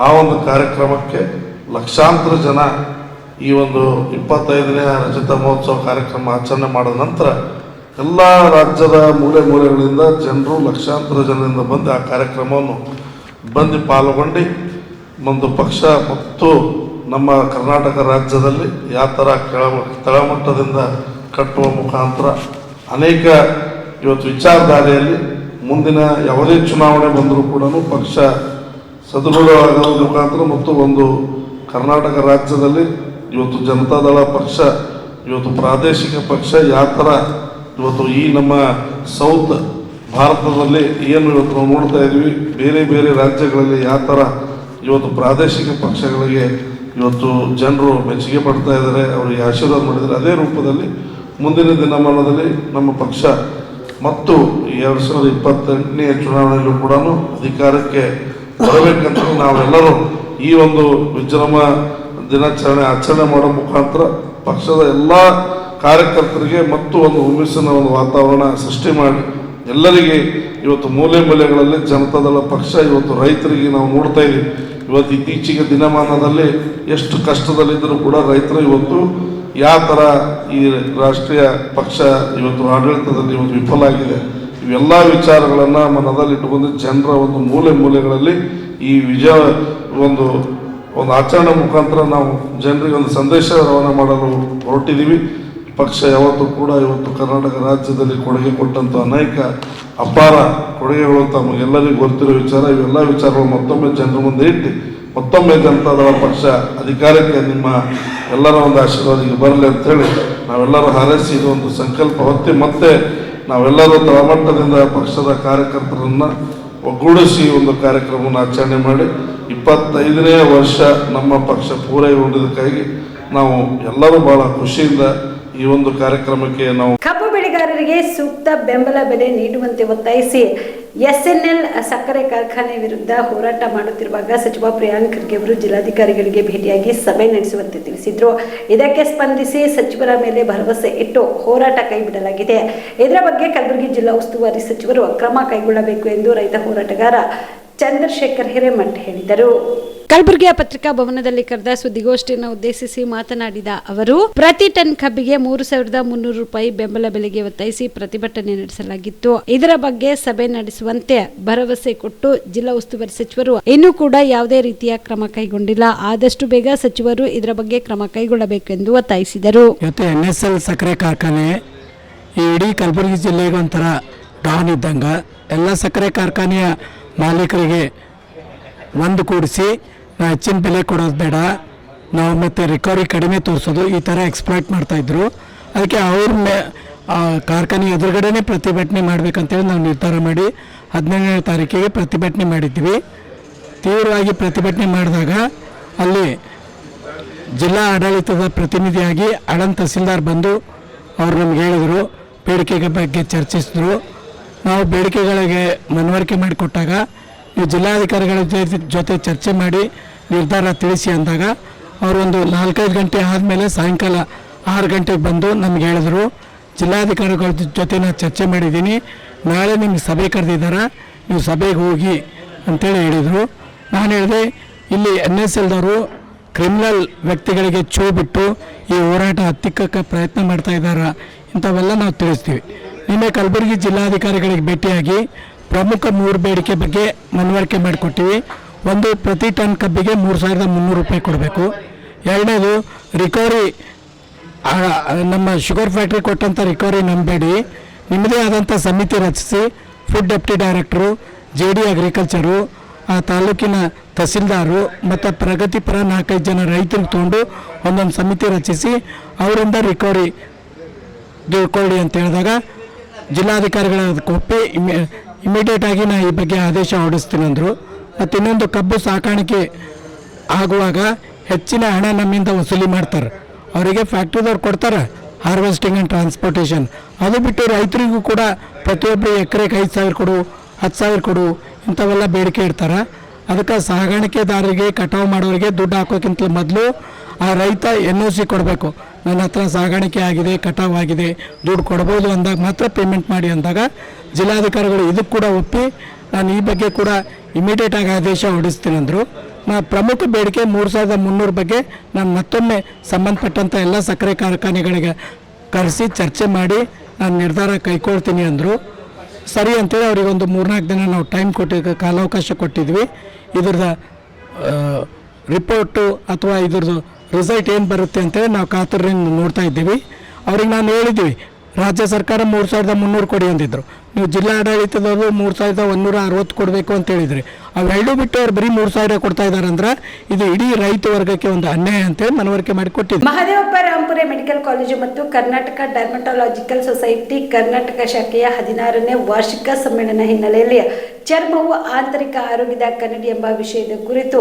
ಆ ಒಂದು ಕಾರ್ಯಕ್ರಮಕ್ಕೆ ಲಕ್ಷಾಂತರ ಜನ ಈ ಒಂದು 25ನೇ ರಜತ ಮಹೋತ್ಸವ ಕಾರ್ಯಕ್ರಮ ಆಚರಣೆ ಮಾಡಿದ ನಂತರ ಎಲ್ಲ ರಾಜ್ಯದ ಮೂಲೆ ಮೂಲೆಗಳಿಂದ ಜನರು ಲಕ್ಷಾಂತರ ಜನರಿಂದ ಬಂದು ಆ ಕಾರ್ಯಕ್ರಮವನ್ನು ಬಂದು ಪಾಲ್ಗೊಂಡು ಒಂದು ಪಕ್ಷ ಮತ್ತು ನಮ್ಮ ಕರ್ನಾಟಕ ರಾಜ್ಯದಲ್ಲಿ ಯಾವ ಥರ ತಳಮಟ್ಟದಿಂದ ಕಟ್ಟುವ ಮುಖಾಂತರ ಅನೇಕ ಇವತ್ತು ವಿಚಾರಧಾರೆಯಲ್ಲಿ ಮುಂದಿನ ಯಾವುದೇ ಚುನಾವಣೆ ಬಂದರೂ ಕೂಡ ಪಕ್ಷ ಸದೃಢವಾಗುವ ಮುಖಾಂತರ ಮತ್ತು ಒಂದು ಕರ್ನಾಟಕ ರಾಜ್ಯದಲ್ಲಿ ಇವತ್ತು ಜನತಾದಳ ಪಕ್ಷ ಇವತ್ತು ಪ್ರಾದೇಶಿಕ ಪಕ್ಷ ಯಾವ ಥರ ಇವತ್ತು ಈ ನಮ್ಮ ಸೌತ್ ಭಾರತದಲ್ಲಿ ಏನು ಇವತ್ತು ನಾವು ನೋಡ್ತಾ ಇದ್ವಿ, ಬೇರೆ ಬೇರೆ ರಾಜ್ಯಗಳಲ್ಲಿ ಯಾವ ಥರ ಇವತ್ತು ಪ್ರಾದೇಶಿಕ ಪಕ್ಷಗಳಿಗೆ ಇವತ್ತು ಜನರು ಮೆಚ್ಚುಗೆ ಪಡ್ತಾ ಇದ್ದಾರೆ, ಅವರಿಗೆ ಆಶೀರ್ವಾದ ಮಾಡಿದ್ದಾರೆ. ಅದೇ ರೂಪದಲ್ಲಿ ಮುಂದಿನ ದಿನಮಾನದಲ್ಲಿ ನಮ್ಮ ಪಕ್ಷ ಮತ್ತು 2028ನೇ ಚುನಾವಣೆಯಲ್ಲೂ ಕೂಡ ಅಧಿಕಾರಕ್ಕೆ ಬರಬೇಕಂತ ನಾವೆಲ್ಲರೂ ಈ ಒಂದು ವಿಜೃಂಭ ದಿನಾಚರಣೆ ಆಚರಣೆ ಮಾಡೋ ಮುಖಾಂತರ ಪಕ್ಷದ ಎಲ್ಲ ಕಾರ್ಯಕರ್ತರಿಗೆ ಮತ್ತು ಒಂದು ಹುಮ್ಮಸ್ಸಿನ ಒಂದು ವಾತಾವರಣ ಸೃಷ್ಟಿ ಮಾಡಿ ಎಲ್ಲರಿಗೆ ಇವತ್ತು ಮೂಲೆ ಮೂಲೆಗಳಲ್ಲಿ ಜನತಾದಳ ಪಕ್ಷ ಇವತ್ತು ರೈತರಿಗೆ ನಾವು ನೋಡ್ತಾ ಇದ್ದೀವಿ. ಇವತ್ತು ಇತ್ತೀಚೆಗೆ ದಿನಮಾನದಲ್ಲಿ ಎಷ್ಟು ಕಷ್ಟದಲ್ಲಿದ್ದರೂ ಕೂಡ ರೈತರು ಇವತ್ತು ಯಾವ ಥರ ಈ ರಾಷ್ಟ್ರೀಯ ಪಕ್ಷ ಇವತ್ತು ಆಡಳಿತದಲ್ಲಿ ಇವತ್ತು ವಿಫಲ ಆಗಿದೆ, ಇವೆಲ್ಲ ವಿಚಾರಗಳನ್ನು ಮನದಲ್ಲಿಟ್ಟುಕೊಂಡು ಜನರ ಒಂದು ಮೂಲೆ ಮೂಲೆಗಳಲ್ಲಿ ಈ ವಿಜಯ ಒಂದು ಆಚರಣೆ ಮುಖಾಂತರ ನಾವು ಜನರಿಗೆ ಒಂದು ಸಂದೇಶ ರವಾನೆ ಮಾಡಲು ಹೊರಟಿದ್ದೀವಿ. ಪಕ್ಷ ಯಾವತ್ತೂ ಕೂಡ ಇವತ್ತು ಕರ್ನಾಟಕ ರಾಜ್ಯದಲ್ಲಿ ಕೊಡುಗೆ ಕೊಟ್ಟಂಥ ಅನೇಕ ಅಪಾರ ಕೊಡುಗೆಗಳು ತಮಗೆಲ್ಲರಿಗೂ ಗೊತ್ತಿರೋ ವಿಚಾರ. ಇವೆಲ್ಲ ವಿಚಾರಗಳು ಮತ್ತೊಮ್ಮೆ ಜನರ ಮುಂದೆ ಇಟ್ಟು ಮತ್ತೊಮ್ಮೆ ಜನತಾದಳ ಪಕ್ಷ ಅಧಿಕಾರಕ್ಕೆ ನಿಮ್ಮ ಎಲ್ಲರ ಒಂದು ಆಶೀರ್ವಾದಕ್ಕೆ ಬರಲಿ ಅಂತೇಳಿ ನಾವೆಲ್ಲರೂ ಹಾರೈಸಿ ಇದು ಒಂದು ಸಂಕಲ್ಪ ಹೊತ್ತಿ ಮತ್ತೆ ನಾವೆಲ್ಲರೂ ತಳಮಟ್ಟದಿಂದ ಪಕ್ಷದ ಕಾರ್ಯಕರ್ತರನ್ನು ಒಗ್ಗೂಡಿಸಿ ಒಂದು ಕಾರ್ಯಕ್ರಮವನ್ನು ಆಚರಣೆ ಮಾಡಿ 25ನೇ ವರ್ಷ ನಮ್ಮ ಪಕ್ಷ ಪೂರೈಗೊಂಡಿದ್ದಕ್ಕಾಗಿ ನಾವು ಎಲ್ಲರೂ ಬಹಳ ಖುಷಿಯಿಂದ ಈ ಒಂದು ಕಾರ್ಯಕ್ರಮಕ್ಕೆ ನಾವು ಕಬ್ಬು ಬೆಳೆಗಾರರಿಗೆ ಸೂಕ್ತ ಬೆಂಬಲ ಬೆಲೆ ನೀಡುವಂತೆ ಒತ್ತಾಯಿಸಿ ಎಸ್ಎನ್ಎಲ್ ಸಕ್ಕರೆ ಕಾರ್ಖಾನೆ ವಿರುದ್ಧ ಹೋರಾಟ ಮಾಡುತ್ತಿರುವಾಗ ಸಚಿವ ಪ್ರಿಯಾಂಕ್ ಖರ್ಗೆ ಅವರು ಜಿಲ್ಲಾಧಿಕಾರಿಗಳಿಗೆ ಭೇಟಿಯಾಗಿ ಸಭೆ ನಡೆಸುವಂತೆ ತಿಳಿಸಿದ್ರು. ಇದಕ್ಕೆ ಸ್ಪಂದಿಸಿ ಸಚಿವರ ಮೇಲೆ ಭರವಸೆ ಇಟ್ಟು ಹೋರಾಟ ಕೈಬಿಡಲಾಗಿದೆ. ಇದರ ಬಗ್ಗೆ ಕಲಬುರಗಿ ಜಿಲ್ಲಾ ಉಸ್ತುವಾರಿ ಸಚಿವರು ಕ್ರಮ ಕೈಗೊಳ್ಳಬೇಕು ಎಂದು ರೈತ ಹೋರಾಟಗಾರ ಚಂದ್ರಶೇಖರ್ ಹಿರೇಮಠ್ ಹೇಳಿದರು. ಕಲಬುರಗಿಯ ಪತ್ರಿಕಾ ಭವನದಲ್ಲಿ ಕರೆದ ಸುದ್ದಿಗೋಷ್ಠಿಯನ್ನು ಉದ್ದೇಶಿಸಿ ಮಾತನಾಡಿದ ಅವರು, ಪ್ರತಿ ಟನ್ ಕಬ್ಬಿಗೆ 3,300 ರೂಪಾಯಿ ಬೆಂಬಲ ಬೆಲೆಗೆ ಒತ್ತಾಯಿಸಿ ಪ್ರತಿಭಟನೆ ನಡೆಸಲಾಗಿತ್ತು. ಇದರ ಬಗ್ಗೆ ಸಭೆ ನಡೆಸುವಂತೆ ಭರವಸೆ ಕೊಟ್ಟು ಜಿಲ್ಲಾ ಉಸ್ತುವಾರಿ ಸಚಿವರು ಇನ್ನೂ ಕೂಡ ಯಾವುದೇ ರೀತಿಯ ಕ್ರಮ ಕೈಗೊಂಡಿಲ್ಲ. ಆದಷ್ಟು ಬೇಗ ಸಚಿವರು ಇದರ ಬಗ್ಗೆ ಕ್ರಮ ಕೈಗೊಳ್ಳಬೇಕೆಂದು ಒತ್ತಾಯಿಸಿದರು. NSL ಸಕ್ಕರೆ ಕಾರ್ಖಾನೆ ಈ ಇಡೀ ಕಲಬುರಗಿ ಜಿಲ್ಲೆಗೆ ಒಂಥರ ಡಾನ್ ಇದ್ದಂಗ. ಎಲ್ಲ ಸಕ್ಕರೆ ಕಾರ್ಖಾನೆಯ ಮಾಲೀಕರಿಗೆ ಒಂದು ಕೂಡಿಸಿ ನಾವು ಹೆಚ್ಚಿನ ಬೆಲೆ ಕೊಡೋದು ಬೇಡ, ನಾವು ಮತ್ತು ರಿಕವರಿ ಕಡಿಮೆ ತೋರಿಸೋದು, ಈ ಥರ ಎಕ್ಸ್ಪ್ಲಾಯ್ಟ್ ಮಾಡ್ತಾಯಿದ್ರು. ಅದಕ್ಕೆ ಅವ್ರ ಕಾರ್ಖಾನೆ ಎದುರುಗಡೆನೇ ಪ್ರತಿಭಟನೆ ಮಾಡಬೇಕಂತೇಳಿ ನಾವು ನಿರ್ಧಾರ ಮಾಡಿ 17ನೇ ತಾರೀಕಿಗೆ ಪ್ರತಿಭಟನೆ ಮಾಡಿದ್ವಿ. ತೀವ್ರವಾಗಿ ಪ್ರತಿಭಟನೆ ಮಾಡಿದಾಗ ಅಲ್ಲಿ ಜಿಲ್ಲಾ ಆಡಳಿತದ ಪ್ರತಿನಿಧಿಯಾಗಿ ಆಳಂದ್ ತಹಸೀಲ್ದಾರ್ ಬಂದು ಅವರು ನಮ್ಗೆ ಹೇಳಿದರು, ಬೇಡಿಕೆಗಳ ಬಗ್ಗೆ ಚರ್ಚಿಸಿದ್ರು. ನಾವು ಬೇಡಿಕೆಗಳಿಗೆ ಮನವರಿಕೆ ಮಾಡಿಕೊಟ್ಟಾಗ ನೀವು ಜಿಲ್ಲಾಧಿಕಾರಿಗಳ ಜೊತೆ ಚರ್ಚೆ ಮಾಡಿ ನಿರ್ಧಾರ ತಿಳಿಸಿ ಅಂದಾಗ ಅವರೊಂದು 4-5 ಗಂಟೆ ಆದಮೇಲೆ ಸಾಯಂಕಾಲ 6 ಗಂಟೆಗೆ ಬಂದು ನಮ್ಗೆ ಹೇಳಿದ್ರು, ಜಿಲ್ಲಾಧಿಕಾರಿಗಳ ಜೊತೆ ನಾನು ಚರ್ಚೆ ಮಾಡಿದ್ದೀನಿ, ನಾಳೆ ನಿಮ್ಗೆ ಸಭೆ ಕರೆದಿದ್ದಾರೆ, ನೀವು ಸಭೆಗೆ ಹೋಗಿ ಅಂತೇಳಿ ಹೇಳಿದರು. ನಾನು ಹೇಳಿದೆ, ಇಲ್ಲಿ NSLದವರು ಕ್ರಿಮಿನಲ್ ವ್ಯಕ್ತಿಗಳಿಗೆ ಚೂ ಬಿಟ್ಟು ಈ ಹೋರಾಟ ಹತ್ತಿಕ್ಕಕ್ಕೆ ಪ್ರಯತ್ನ ಮಾಡ್ತಾ ಇದ್ದಾರೆ, ಇಂಥವೆಲ್ಲ ನಾವು ತಿಳಿಸ್ತೀವಿ. ನಿನ್ನೆ ಕಲಬುರಗಿ ಜಿಲ್ಲಾಧಿಕಾರಿಗಳಿಗೆ ಭೇಟಿಯಾಗಿ ಪ್ರಮುಖ 3 ಬೇಡಿಕೆ ಬಗ್ಗೆ ಮನವರಿಕೆ ಮಾಡಿಕೊಟ್ಟಿವಿ. ಒಂದು, ಪ್ರತಿ ಟನ್ ಕಬ್ಬಿಗೆ 3,300 ರೂಪಾಯಿ ಕೊಡಬೇಕು. ಎರಡನೇದು, ರಿಕವರಿ ನಮ್ಮ ಶುಗರ್ ಫ್ಯಾಕ್ಟ್ರಿ ಕೊಟ್ಟಂಥ ರಿಕವರಿ ನಂಬೇಡಿ, ನಿಮ್ಮದೇ ಆದಂಥ ಸಮಿತಿ ರಚಿಸಿ ಫುಡ್ ಡೆಪ್ಟಿ ಡೈರೆಕ್ಟ್ರು, JD ಅಗ್ರಿಕಲ್ಚರು, ಆ ತಾಲೂಕಿನ ತಹಸೀಲ್ದಾರು ಮತ್ತು ಪ್ರಗತಿಪರ 4-5 ಜನ ರೈತರಿಗೆ ತೊಗೊಂಡು ಒಂದೊಂದು ಸಮಿತಿ ರಚಿಸಿ ಅವರಿಂದ ರಿಕವರಿ ದುಡ್ಕೊಳ್ಳಿ ಅಂತ ಹೇಳಿದಾಗ ಜಿಲ್ಲಾಧಿಕಾರಿಗಳ ಒಪ್ಪಿ ಇಮಿಡಿಯೇಟಾಗಿ ನಾನು ಈ ಬಗ್ಗೆ ಆದೇಶ ಹೊರಡಿಸ್ತೀನಿ ಅಂದರು. ಮತ್ತು ಇನ್ನೊಂದು, ಕಬ್ಬು ಸಾಕಾಣಿಕೆ ಆಗುವಾಗ ಹೆಚ್ಚಿನ ಹಣ ನಮ್ಮಿಂದ ವಸೂಲಿ ಮಾಡ್ತಾರೆ, ಅವರಿಗೆ ಫ್ಯಾಕ್ಟ್ರಿದವ್ರು ಕೊಡ್ತಾರೆ ಹಾರ್ವೆಸ್ಟಿಂಗ್ ಆ್ಯಂಡ್ ಟ್ರಾನ್ಸ್ಪೋರ್ಟೇಷನ್. ಅದು ಬಿಟ್ಟು ರೈತರಿಗೂ ಕೂಡ ಪ್ರತಿಯೊಬ್ಬರು ಎಕರೆಗೆ 5,000 ಕೊಡು, 10,000 ಕೊಡು, ಇಂಥವೆಲ್ಲ ಬೇಡಿಕೆ ಇಡ್ತಾರೆ. ಅದಕ್ಕೆ ಸಾಗಾಣಿಕೆದಾರರಿಗೆ, ಕಟಾವು ಮಾಡೋರಿಗೆ ದುಡ್ಡು ಹಾಕೋಕ್ಕಿಂತ ಮೊದಲು ಆ ರೈತ NOC ಕೊಡಬೇಕು, ನನ್ನ ಹತ್ರ ಸಾಗಾಣಿಕೆ ಆಗಿದೆ, ಕಟಾವು ಆಗಿದೆ, ದುಡ್ಡು ಕೊಡ್ಬೋದು ಅಂದಾಗ ಮಾತ್ರ ಪೇಮೆಂಟ್ ಮಾಡಿ ಅಂದಾಗ ಜಿಲ್ಲಾಧಿಕಾರಿಗಳು ಇದಕ್ಕೆ ಕೂಡ ಒಪ್ಪಿ ನಾನು ಈ ಬಗ್ಗೆ ಕೂಡ ಇಮಿಡಿಯೇಟಾಗಿ ಆದೇಶ ಹೊರಡಿಸ್ತೀನಿ ಅಂದರು. ಪ್ರಮುಖ ಬೇಡಿಕೆ 3,300 ಬಗ್ಗೆ ನಾನು ಮತ್ತೊಮ್ಮೆ ಸಂಬಂಧಪಟ್ಟಂಥ ಎಲ್ಲ ಸಕ್ಕರೆ ಕಾರ್ಖಾನೆಗಳಿಗೆ ಕರೆಸಿ ಚರ್ಚೆ ಮಾಡಿ ನಾನು ನಿರ್ಧಾರ ಕೈಗೊಳ್ತೀನಿ ಅಂದರು. ಸರಿ ಅಂತೇಳಿ ಅವರಿಗೆ ಒಂದು 3-4 ದಿನ ನಾವು ಟೈಮ್ ಕಾಲಾವಕಾಶ ಕೊಟ್ಟಿದ್ವಿ. ಇದ್ರದ್ದು ರಿಪೋರ್ಟು ಅಥವಾ ಇದ್ರದ್ದು ರಿಸಲ್ಟ್ ಏನು ಬರುತ್ತೆ ಅಂತೇಳಿ ನಾವು ಕಾತುರದಿಂದ ನೋಡ್ತಾ ಇದ್ದೀವಿ. ಅವ್ರಿಗೆ ನಾನು ಹೇಳಿದ್ವಿ, ರಾಜ್ಯ ಸರ್ಕಾರ 3,300 ಕೊಡಿ ಅಂದಿದ್ರು, ನೀವು ಜಿಲ್ಲಾ ಆಡಳಿತದವರು 3,160 ಕೊಡಬೇಕು ಅಂತ ಹೇಳಿದ್ರಿ. ಅವೆರಡೂ ಬಿಟ್ಟು ಅವ್ರು ಬರೀ 3,000 ಕೊಡ್ತಾ ಇದ್ದಾರೆ ಅಂದ್ರೆ ಇದು ಇಡೀ ರೈತ ವರ್ಗಕ್ಕೆ ಒಂದು ಅನ್ಯಾಯ ಅಂತೇಳಿ ಮನವರಿಕೆ ಮಾಡಿ ಕೊಟ್ಟಿದ್ದೆ. ಮಹದೇವಪ್ಪ ರಾಂಪುರೆ ಮೆಡಿಕಲ್ ಕಾಲೇಜು ಮತ್ತು ಕರ್ನಾಟಕ ಡರ್ಮಟಾಲಜಿಕಲ್ ಸೊಸೈಟಿ ಕರ್ನಾಟಕ ಶಾಖೆಯ 16ನೇ ವಾರ್ಷಿಕ ಸಮ್ಮೇಳನ ಹಿನ್ನೆಲೆಯಲ್ಲಿ ಚರ್ಮವು ಆಂತರಿಕ ಆರೋಗ್ಯದ ಕನ್ನಡಿ ಎಂಬ ವಿಷಯದ ಕುರಿತು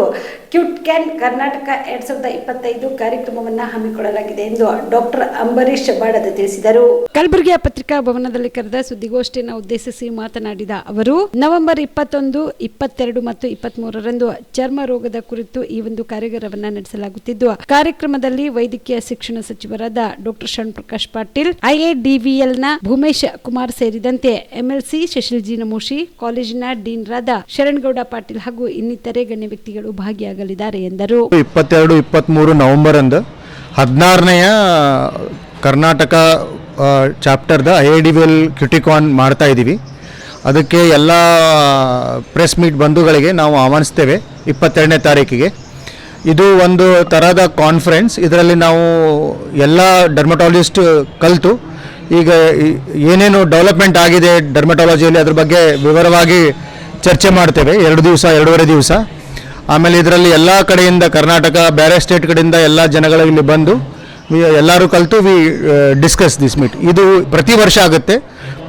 ಕ್ಯೂಟ್ ಕ್ಯಾನ್ ಕರ್ನಾಟಕ 2025 ಕಾರ್ಯಕ್ರಮವನ್ನು ಹಮ್ಮಿಕೊಳ್ಳಲಾಗಿದೆ ಎಂದು ಡಾಕ್ಟರ್ ಅಂಬರೀಶ್ ಬಾಡದ ತಿಳಿಸಿದರು. ಕಲಬುರಗಿಯ ಪತ್ರಿಕಾ ಭವನದಲ್ಲಿ ಕರೆದ ಸುದ್ದಿಗೋಷ್ಠಿಯನ್ನು ಉದ್ದೇಶಿಸಿ ಮಾತನಾಡಿದ ಅವರು, ನವೆಂಬರ್ 21, 22 ಮತ್ತು 23ರಂದು ಚರ್ಮ ರೋಗದ ಕುರಿತು ಈ ಒಂದು ಕಾರ್ಯಾಗಾರವನ್ನು ನಡೆಸಲಾಗುತ್ತಿದ್ದು, ಕಾರ್ಯಕ್ರಮದಲ್ಲಿ ವೈದ್ಯಕೀಯ ಶಿಕ್ಷಣ ಸಚಿವರಾದ ಡಾಕ್ಟರ್ ಶರಣಪ್ರಕಾಶ್ ಪಾಟೀಲ್, IADVLನ ಭೂಮೇಶ್ ಕುಮಾರ್ ಸೇರಿದಂತೆ MLC ಶಶಿಲ್ಜಿ ನಮೋಶಿ, ಕಾಲೇಜಿನ ಡೀನ್ ರಾದ ಶರಣಗೌಡ ಪಾಟೀಲ್ ಹಾಗೂ ಇನ್ನಿತರೆ ಗಣ್ಯ ವ್ಯಕ್ತಿಗಳು ಭಾಗಿಯಾಗಲಿದ್ದಾರೆ ಎಂದರು. 22-23 ನವೆಂಬರ್ ಅಂದು 16ನೇ ಕರ್ನಾಟಕ ಚಾಪ್ಟರ್ದ IADVL ಕ್ಯೂಟಿಕಾನ್ ಮಾಡ್ತಾ ಇದ್ದೀವಿ. ಅದಕ್ಕೆ ಎಲ್ಲ ಪ್ರೆಸ್ ಮೀಟ್ ಬಂಧುಗಳಿಗೆ ನಾವು ಆಹ್ವಾನಿಸ್ತೇವೆ 22ನೇ ತಾರೀಕಿಗೆ. ಇದು ಒಂದು ಥರದ ಕಾನ್ಫರೆನ್ಸ್. ಇದರಲ್ಲಿ ನಾವು ಎಲ್ಲ ಡರ್ಮಟಾಲಜಿಸ್ಟ್ ಕಲಿತು ಈಗ ಏನೇನು ಡೆವಲಪ್ಮೆಂಟ್ ಆಗಿದೆ ಡರ್ಮಟಾಲಜಿಯಲ್ಲಿ ಅದ್ರ ಬಗ್ಗೆ ವಿವರವಾಗಿ ಚರ್ಚೆ ಮಾಡ್ತೇವೆ 2-2.5 ದಿವಸ. ಆಮೇಲೆ ಇದರಲ್ಲಿ ಎಲ್ಲ ಕಡೆಯಿಂದ ಕರ್ನಾಟಕ ಬೇರೆ ಸ್ಟೇಟ್ ಕಡೆಯಿಂದ ಎಲ್ಲ ಜನಗಳು ಇಲ್ಲಿ ಬಂದು ಎಲ್ಲರೂ ಕಲಿತು ವಿ ಡಿಸ್ಕಸ್ ದಿಸ್ ಮೀಟ್. ಇದು ಪ್ರತಿ ವರ್ಷ ಆಗುತ್ತೆ,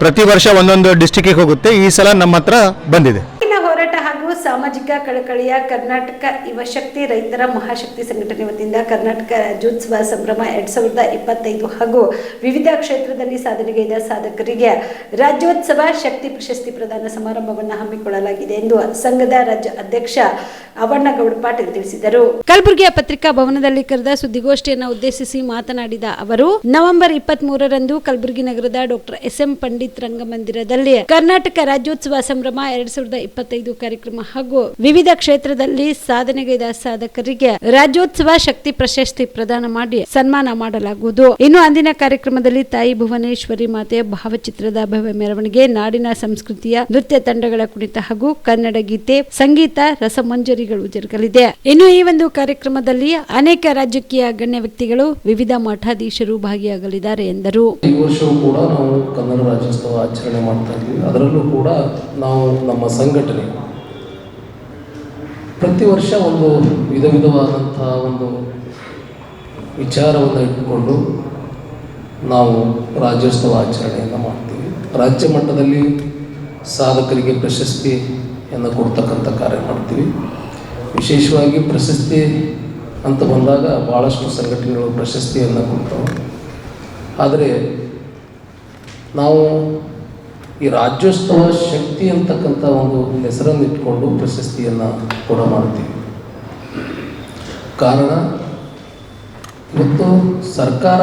ಪ್ರತಿ ವರ್ಷ ಒಂದೊಂದು ಡಿಸ್ಟಿಕ್ಕಿಗೆ ಹೋಗುತ್ತೆ. ಈ ಸಲ ನಮ್ಮ ಹತ್ರ ಬಂದಿದೆ. ಹೋರಾಟ ಹಾಗೂ ಸಾಮಾಜಿಕ ಕಳಕಳಿಯ ಕರ್ನಾಟಕ ಯುವ ಶಕ್ತಿ ರೈತರ ಮಹಾಶಕ್ತಿ ಸಂಘಟನೆ ವತಿಯಿಂದ ಕರ್ನಾಟಕ ರಾಜ್ಯೋತ್ಸವ ಸಂಭ್ರಮ 2025 ಹಾಗೂ ವಿವಿಧ ಕ್ಷೇತ್ರದಲ್ಲಿ ಸಾಧನೆಗೈದ ಸಾಧಕರಿಗೆ ರಾಜ್ಯೋತ್ಸವ ಶಕ್ತಿ ಪ್ರಶಸ್ತಿ ಪ್ರದಾನ ಸಮಾರಂಭವನ್ನು ಹಮ್ಮಿಕೊಳ್ಳಲಾಗಿದೆ ಎಂದು ಸಂಘದ ರಾಜ್ಯ ಅಧ್ಯಕ್ಷ ಅವಣ್ಣಗೌಡ ಪಾಟೀಲ್ ತಿಳಿಸಿದರು. ಕಲಬುರಗಿಯ ಪತ್ರಿಕಾ ಭವನದಲ್ಲಿ ಕರೆದ ಸುದ್ದಿಗೋಷ್ಠಿಯನ್ನು ಉದ್ದೇಶಿಸಿ ಮಾತನಾಡಿದ ಅವರು, ನವೆಂಬರ್ 23ರಂದು ಕಲಬುರಗಿ ನಗರದ ಡಾಕ್ಟರ್ SM ಪಂಡಿತ್ ರಂಗಮಂದಿರದಲ್ಲಿ ಕರ್ನಾಟಕ ರಾಜ್ಯೋತ್ಸವ ಸಂಭ್ರಮ 2025 ಕಾರ್ಯಕ್ರಮ ಹಾಗೂ ವಿವಿಧ ಕ್ಷೇತ್ರದಲ್ಲಿ ಸಾಧನೆಗೈದ ಸಾಧಕರಿಗೆ ರಾಜ್ಯೋತ್ಸವ ಶಕ್ತಿ ಪ್ರಶಸ್ತಿ ಪ್ರದಾನ ಮಾಡಿ ಸನ್ಮಾನ ಮಾಡಲಾಗುವುದು. ಇನ್ನು ಅಂದಿನ ಕಾರ್ಯಕ್ರಮದಲ್ಲಿ ತಾಯಿ ಭುವನೇಶ್ವರಿ ಮಾತೆಯ ಭಾವಚಿತ್ರದ ಭವ್ಯ ಮೆರವಣಿಗೆ, ನಾಡಿನ ಸಂಸ್ಕೃತಿಯ ನೃತ್ಯ ತಂಡಗಳ ಕುಣಿತ ಹಾಗೂ ಕನ್ನಡ ಗೀತೆ, ಸಂಗೀತ, ರಸಮಂಜರಿಗಳು ಜರುಗಲಿದೆ. ಇನ್ನು ಈ ಒಂದು ಕಾರ್ಯಕ್ರಮದಲ್ಲಿ ಅನೇಕ ರಾಜಕೀಯ ಗಣ್ಯ ವ್ಯಕ್ತಿಗಳು, ವಿವಿಧ ಮಠಾಧೀಶರು ಭಾಗಿಯಾಗಲಿದ್ದಾರೆ ಎಂದರು. ಈ ವರ್ಷವೂ ಕೂಡ ನಾವು ಕನ್ನಡ ರಾಜ್ಯೋತ್ಸವ ಆಚರಣೆ ಮಾಡ್ತಾ ಇದ್ದೀವಿ. ಅದರಲ್ಲೂ ಕೂಡ ನಾವು ನಮ್ಮ ಸಂಘಟನೆ ಪ್ರತಿ ವರ್ಷ ಒಂದು ವಿಧವಾದಂಥ ಒಂದು ವಿಚಾರವನ್ನು ಇಟ್ಟುಕೊಂಡು ನಾವು ರಾಜ್ಯೋತ್ಸವ ಆಚರಣೆಯನ್ನು ಮಾಡ್ತೀವಿ. ರಾಜ್ಯ ಮಟ್ಟದಲ್ಲಿ ಸಾಧಕರಿಗೆ ಪ್ರಶಸ್ತಿಯನ್ನು ಕೊಡ್ತಕ್ಕಂಥ ಕಾರ್ಯ ಮಾಡ್ತೀವಿ. ವಿಶೇಷವಾಗಿ ಪ್ರಶಸ್ತಿ ಅಂತ ಬಂದಾಗ ಭಾಳಷ್ಟು ಸಂಘಟನೆಗಳು ಪ್ರಶಸ್ತಿಯನ್ನು ಕೊಡ್ತವೆ. ಆದರೆ ನಾವು ಈ ರಾಜ್ಯೋತ್ಸವ ಶಕ್ತಿ ಅಂತಕ್ಕಂಥ ಒಂದು ಹೆಸರನ್ನು ಇಟ್ಕೊಂಡು ಪ್ರಶಸ್ತಿಯನ್ನು ಕೂಡ ಮಾಡ್ತೀವಿ. ಕಾರಣ ಇವತ್ತು ಸರ್ಕಾರ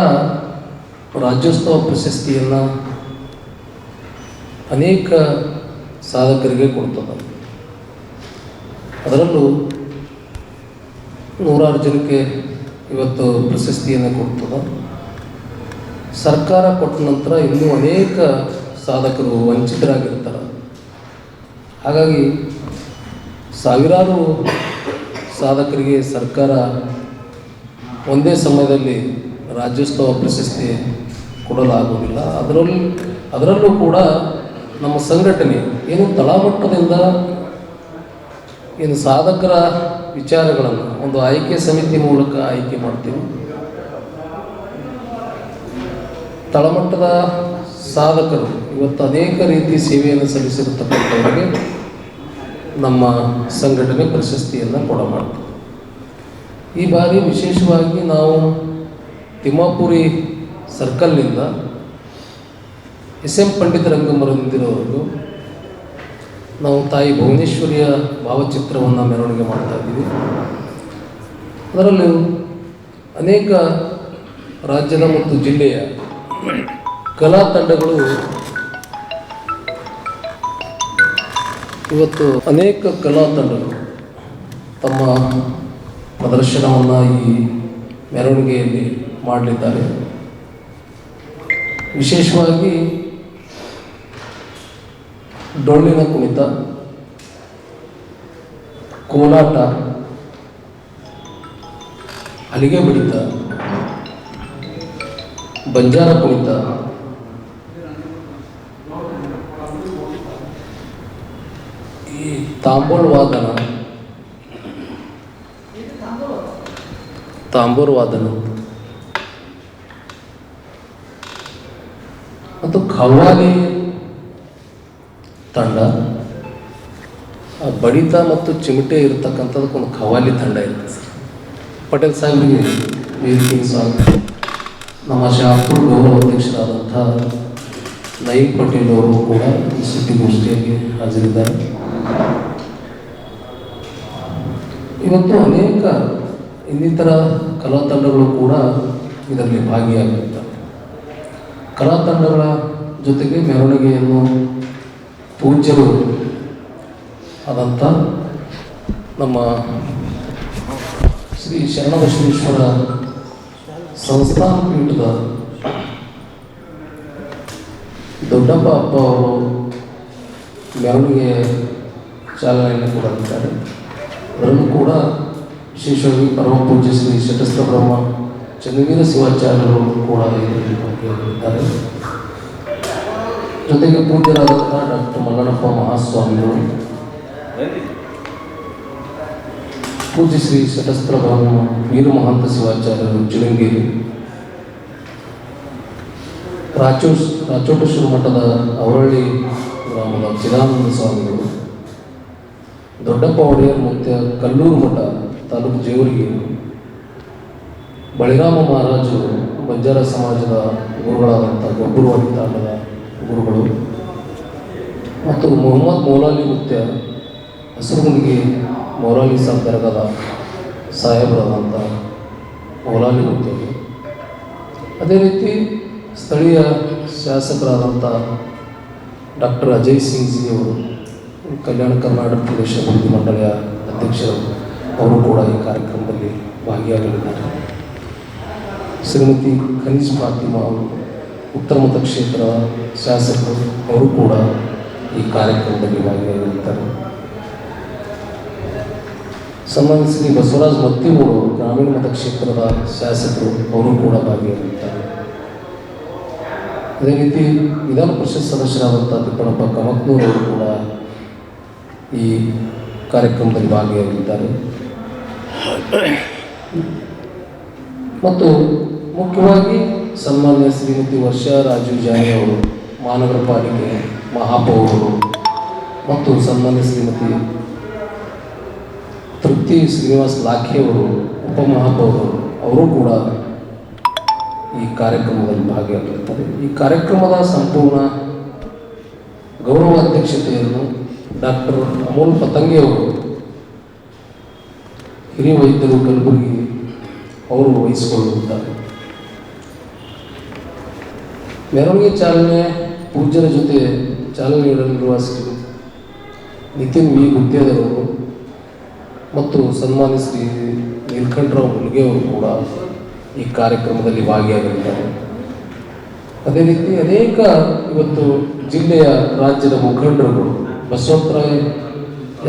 ರಾಜ್ಯೋತ್ಸವ ಪ್ರಶಸ್ತಿಯನ್ನು ಅನೇಕ ಸಾಧಕರಿಗೆ ಕೊಡ್ತದೆ. ಅದರಲ್ಲೂ 100 ಜನಕ್ಕೆ ಇವತ್ತು ಪ್ರಶಸ್ತಿಯನ್ನು ಕೊಡ್ತದೆ. ಸರ್ಕಾರ ಕೊಟ್ಟ ನಂತರ ಇನ್ನೂ ಅನೇಕ ಸಾಧಕರು ವಂಚಿತರಾಗಿರ್ತಾರೆ. ಹಾಗಾಗಿ ಸಾವಿರಾರು ಸಾಧಕರಿಗೆ ಸರ್ಕಾರ ಒಂದೇ ಸಮಯದಲ್ಲಿ ರಾಜ್ಯೋತ್ಸವ ಪ್ರಶಸ್ತಿ ಕೊಡಲಾಗುವುದಿಲ್ಲ. ಅದರಲ್ಲೂ ಕೂಡ ನಮ್ಮ ಸಂಘಟನೆ ಏನು ತಳಮಟ್ಟದಿಂದ ಏನು ಸಾಧಕರ ವಿಚಾರಗಳನ್ನು ಒಂದು ಆಯ್ಕೆ ಸಮಿತಿ ಮೂಲಕ ಆಯ್ಕೆ ಮಾಡ್ತೀವಿ. ತಳಮಟ್ಟದ ಸಾಧಕರು ಇವತ್ತು ಅನೇಕ ರೀತಿ ಸೇವೆಯನ್ನು ಸಲ್ಲಿಸಿರತಕ್ಕಂಥವರಿಗೆ ನಮ್ಮ ಸಂಘಟನೆ ಪ್ರಶಸ್ತಿಯನ್ನು ಕೊಡಮಾಡ್ತೀವಿ. ಈ ಬಾರಿ ವಿಶೇಷವಾಗಿ ನಾವು ತಿಮ್ಮಾಪುರಿ ಸರ್ಕಲ್ನಿಂದ SM ಪಂಡಿತ ರಂಗಮಂದಿರವರೆಗೂ ನಾವು ತಾಯಿ ಭುವನೇಶ್ವರಿಯ ಭಾವಚಿತ್ರವನ್ನು ಮೆರವಣಿಗೆ ಮಾಡ್ತಾ ಇದ್ದೀವಿ. ಅದರಲ್ಲೂ ಅನೇಕ ರಾಜ್ಯದ ಮತ್ತು ಜಿಲ್ಲೆಯ ಕಲಾ ತಂಡಗಳು ಇವತ್ತು ಅನೇಕ ಕಲಾ ತಂಡಗಳು ತಮ್ಮ ಪ್ರದರ್ಶನವನ್ನು ಈ ಮೆರವಣಿಗೆಯಲ್ಲಿ ಮಾಡಲಿದ್ದಾರೆ. ವಿಶೇಷವಾಗಿ ಡೊಳ್ಳಿನ ಕುಣಿತ, ಕೋಲಾಟ, ಹಲಿಗೆ ಬಡಿತ, ಬಂಜಾರ ಕುಣಿತ, ಈ ತಾಂಬೋಲ್ ವಾದನ, ಮತ್ತು ಖವ್ವಾಲಿ ತಂಡ, ಬಡಿತ ಮತ್ತು ಚಿಮಟೆ ಇರತಕ್ಕಂಥದಕ್ಕೊಂದು ಖವ್ವಾಲಿ ತಂಡ ಇರುತ್ತೆ ಸರ್. ಪಟೇಲ್ ಸಾಹೇಬರಿಗೆ ವೇದಿಕೆಗೆ ಸ್ವಾಗತ. ನಮ್ಮ ಶಾಪುರ ಗೌರವ ಅಧ್ಯಕ್ಷರಾದಂಥ ನಯೀಂ ಪಟೇಲ್ ಅವರು ಕೂಡ ಈ ಸುದ್ದಿಗೋಷ್ಠಿಯಲ್ಲಿ ಹಾಜರಿದ್ದಾರೆ. ಇವತ್ತು ಅನೇಕ ಇನ್ನಿತರ ಕಲಾ ತಂಡಗಳು ಕೂಡ ಇದರಲ್ಲಿ ಭಾಗಿಯಾಗಿರುತ್ತವೆ. ಕಲಾ ತಂಡಗಳ ಜೊತೆಗೆ ಮೆರವಣಿಗೆಯನ್ನು ಪೂಜ್ಯರು ಆದಂಥ ನಮ್ಮ ಶ್ರೀ ಶರಣಬಸವೇಶ್ವರ ಸಂಸ್ಥಾನ ಪೀಠದ ದೊಡ್ಡಪ್ಪ ಅಪ್ಪ ಅವರು ಮೆರವಣಿಗೆ ಚಾಲನೆಯನ್ನು ಕೊಡಲಿದ್ದಾರೆ. ಅದರಲ್ಲೂ ಕೂಡ ವಿಶೇಷವಾಗಿ ಪರಮ ಪೂಜ್ಯ ಶ್ರೀ ಶಟಸ್ಥ ಬ್ರಹ್ಮ ಚನ್ನವೀರ ಶಿವಾಚಾರ್ಯರು ಕೂಡ ಇದರಲ್ಲಿ ಭಾಗಿಯಾಗಿದ್ದಾರೆ. ಜೊತೆಗೆ ಪೂಜ್ಯರಾದಂಥ ಡಾಕ್ಟರ್ ಮಲ್ಲಣ್ಣಪ್ಪ ಮಹಾಸ್ವಾಮಿಗಳು, ಪೂಜ್ಯ ಶ್ರೀ ಶಟಸ್ಥ ಬ್ರಹ್ಮ ವೀರ ಮಹಾಂತ ಶಿವಾಚಾರ್ಯರು ಚಿಳಂಗೇರಿ, ರಾಚೋಟೇಶ್ವರ ಮಠದ ಅವರಳ್ಳಿ ಗ್ರಾಮದ ಚಿದಾನಂದ ಸ್ವಾಮಿಗಳು, ದೊಡ್ಡಪ್ಪ ಒಡೆಯರ್ ಮತ್ತು ಕಲ್ಲೂರು ಮಠ ತಾಲೂಕು ಜೇವರ್ಗಿ, ಬಳಿರಾಮ ಮಹಾರಾಜರು ಬಂಜಾರ ಸಮಾಜದ ಗುರುಗಳಾದಂಥ ಗೊಬ್ಬರವಾಡಿ ತಾಂಡದ ಗುರುಗಳು, ಮತ್ತು ಮೊಹಮ್ಮದ್ ಮೌಲಾಲಿ ಮುತ್ಯ ಹಸಿರುಗುಂಡಿಗೆ ಮೌಲಾಲಿ ಸಾಬ್ ದರ್ಗಾದ ಸಾಹೇಬರಾದಂಥ ಮೌಲಾಲಿ ಮುತ್ಯರು, ಅದೇ ರೀತಿ ಸ್ಥಳೀಯ ಶಾಸಕರಾದಂಥ ಡಾಕ್ಟರ್ ಅಜಯ್ ಸಿಂಗ್ ಜಿ ಅವರು, ಕಲ್ಯಾಣ ಕರ್ನಾಟಕ ಪ್ರದೇಶ ಅಭಿವೃದ್ಧಿ ಮಂಡಳಿಯ ಅಧ್ಯಕ್ಷರು, ಅವರು ಕೂಡ ಈ ಕಾರ್ಯಕ್ರಮದಲ್ಲಿ ಭಾಗಿಯಾಗಲಿದ್ದಾರೆ. ಶ್ರೀಮತಿ ಖನೀಜ್ ಫಾತಿಮಾ ಅವರು ಉತ್ತರ ಮತಕ್ಷೇತ್ರದ ಶಾಸಕರು, ಅವರು ಕೂಡ ಈ ಕಾರ್ಯಕ್ರಮದಲ್ಲಿ ಭಾಗಿಯಾಗಲಿದ್ದಾರೆ. ಸನ್ಮಾನ್ಯ ಶ್ರೀ ಬಸವರಾಜ್ ಮತ್ತಿಮೂರು ಗ್ರಾಮೀಣ ಮತಕ್ಷೇತ್ರದ ಶಾಸಕರು, ಅವರು ಕೂಡ ಭಾಗಿಯಾಗಲಿದ್ದಾರೆ. ಅದೇ ರೀತಿ ವಿಧಾನ ಪರಿಷತ್ ಸದಸ್ಯರಾದಂಥ ತಿಪ್ಪಣಪ್ಪ ಕಮಕ್ನೂರು ಅವರು ಕೂಡ ಈ ಕಾರ್ಯಕ್ರಮದಲ್ಲಿ ಭಾಗಿಯಾಗಲಿದ್ದಾರೆ. ಮತ್ತು ಮುಖ್ಯವಾಗಿ ಸನ್ಮಾನ್ಯ ಶ್ರೀಮತಿ ವರ್ಷಾ ರಾಜೀವ್ ಜಾನಿ ಅವರು ಮಹಾನಗರ ಪಾಲಿಕೆ ಮಹಾಪೌರರು, ಮತ್ತು ಸನ್ಮಾನ್ಯ ಶ್ರೀಮತಿ ತೃಪ್ತಿ ಶ್ರೀನಿವಾಸ್ ಲಾಖೆ ಅವರು ಉಪಮಹಾಪೌರರು, ಅವರು ಕೂಡ ಈ ಕಾರ್ಯಕ್ರಮದಲ್ಲಿ ಭಾಗಿಯಾಗಿರ್ತಾರೆ. ಈ ಕಾರ್ಯಕ್ರಮದ ಸಂಪೂರ್ಣ ಗೌರವ ಅಧ್ಯಕ್ಷತೆಯನ್ನು ಡಾಕ್ಟರ್ ಅಮೋಲ್ ಪತಂಗೆ ಅವರು, ಹಿರಿಯ ವೈದ್ಯರು ಕಲಬುರಗಿ, ಅವರು ವಹಿಸಿಕೊಳ್ಳುತ್ತಾರೆ. ಮೆರವಣಿಗೆ ಚಾಲನೆ ಪೂಜ್ಯರ ಜೊತೆ ಚಾಲನೆ ನೀಡಲಿರುವ ಶ್ರೀ ನಿತಿನ್ ವಿ ಗುತ್ತೇದವರು ಮತ್ತು ಸನ್ಮಾನ್ಯ ಶ್ರೀ ನೀಲಕಂಠರಾವ್ ಮುಲ್ಗೆ ಅವರು ಕೂಡ ಈ ಕಾರ್ಯಕ್ರಮದಲ್ಲಿ ಭಾಗಿಯಾಗಲಿದ್ದಾರೆ. ಅದೇ ರೀತಿ ಅನೇಕ ಇವತ್ತು ಜಿಲ್ಲೆಯ ರಾಜ್ಯದ ಮುಖಂಡರುಗಳು, ಬಸವಂತರಾಯ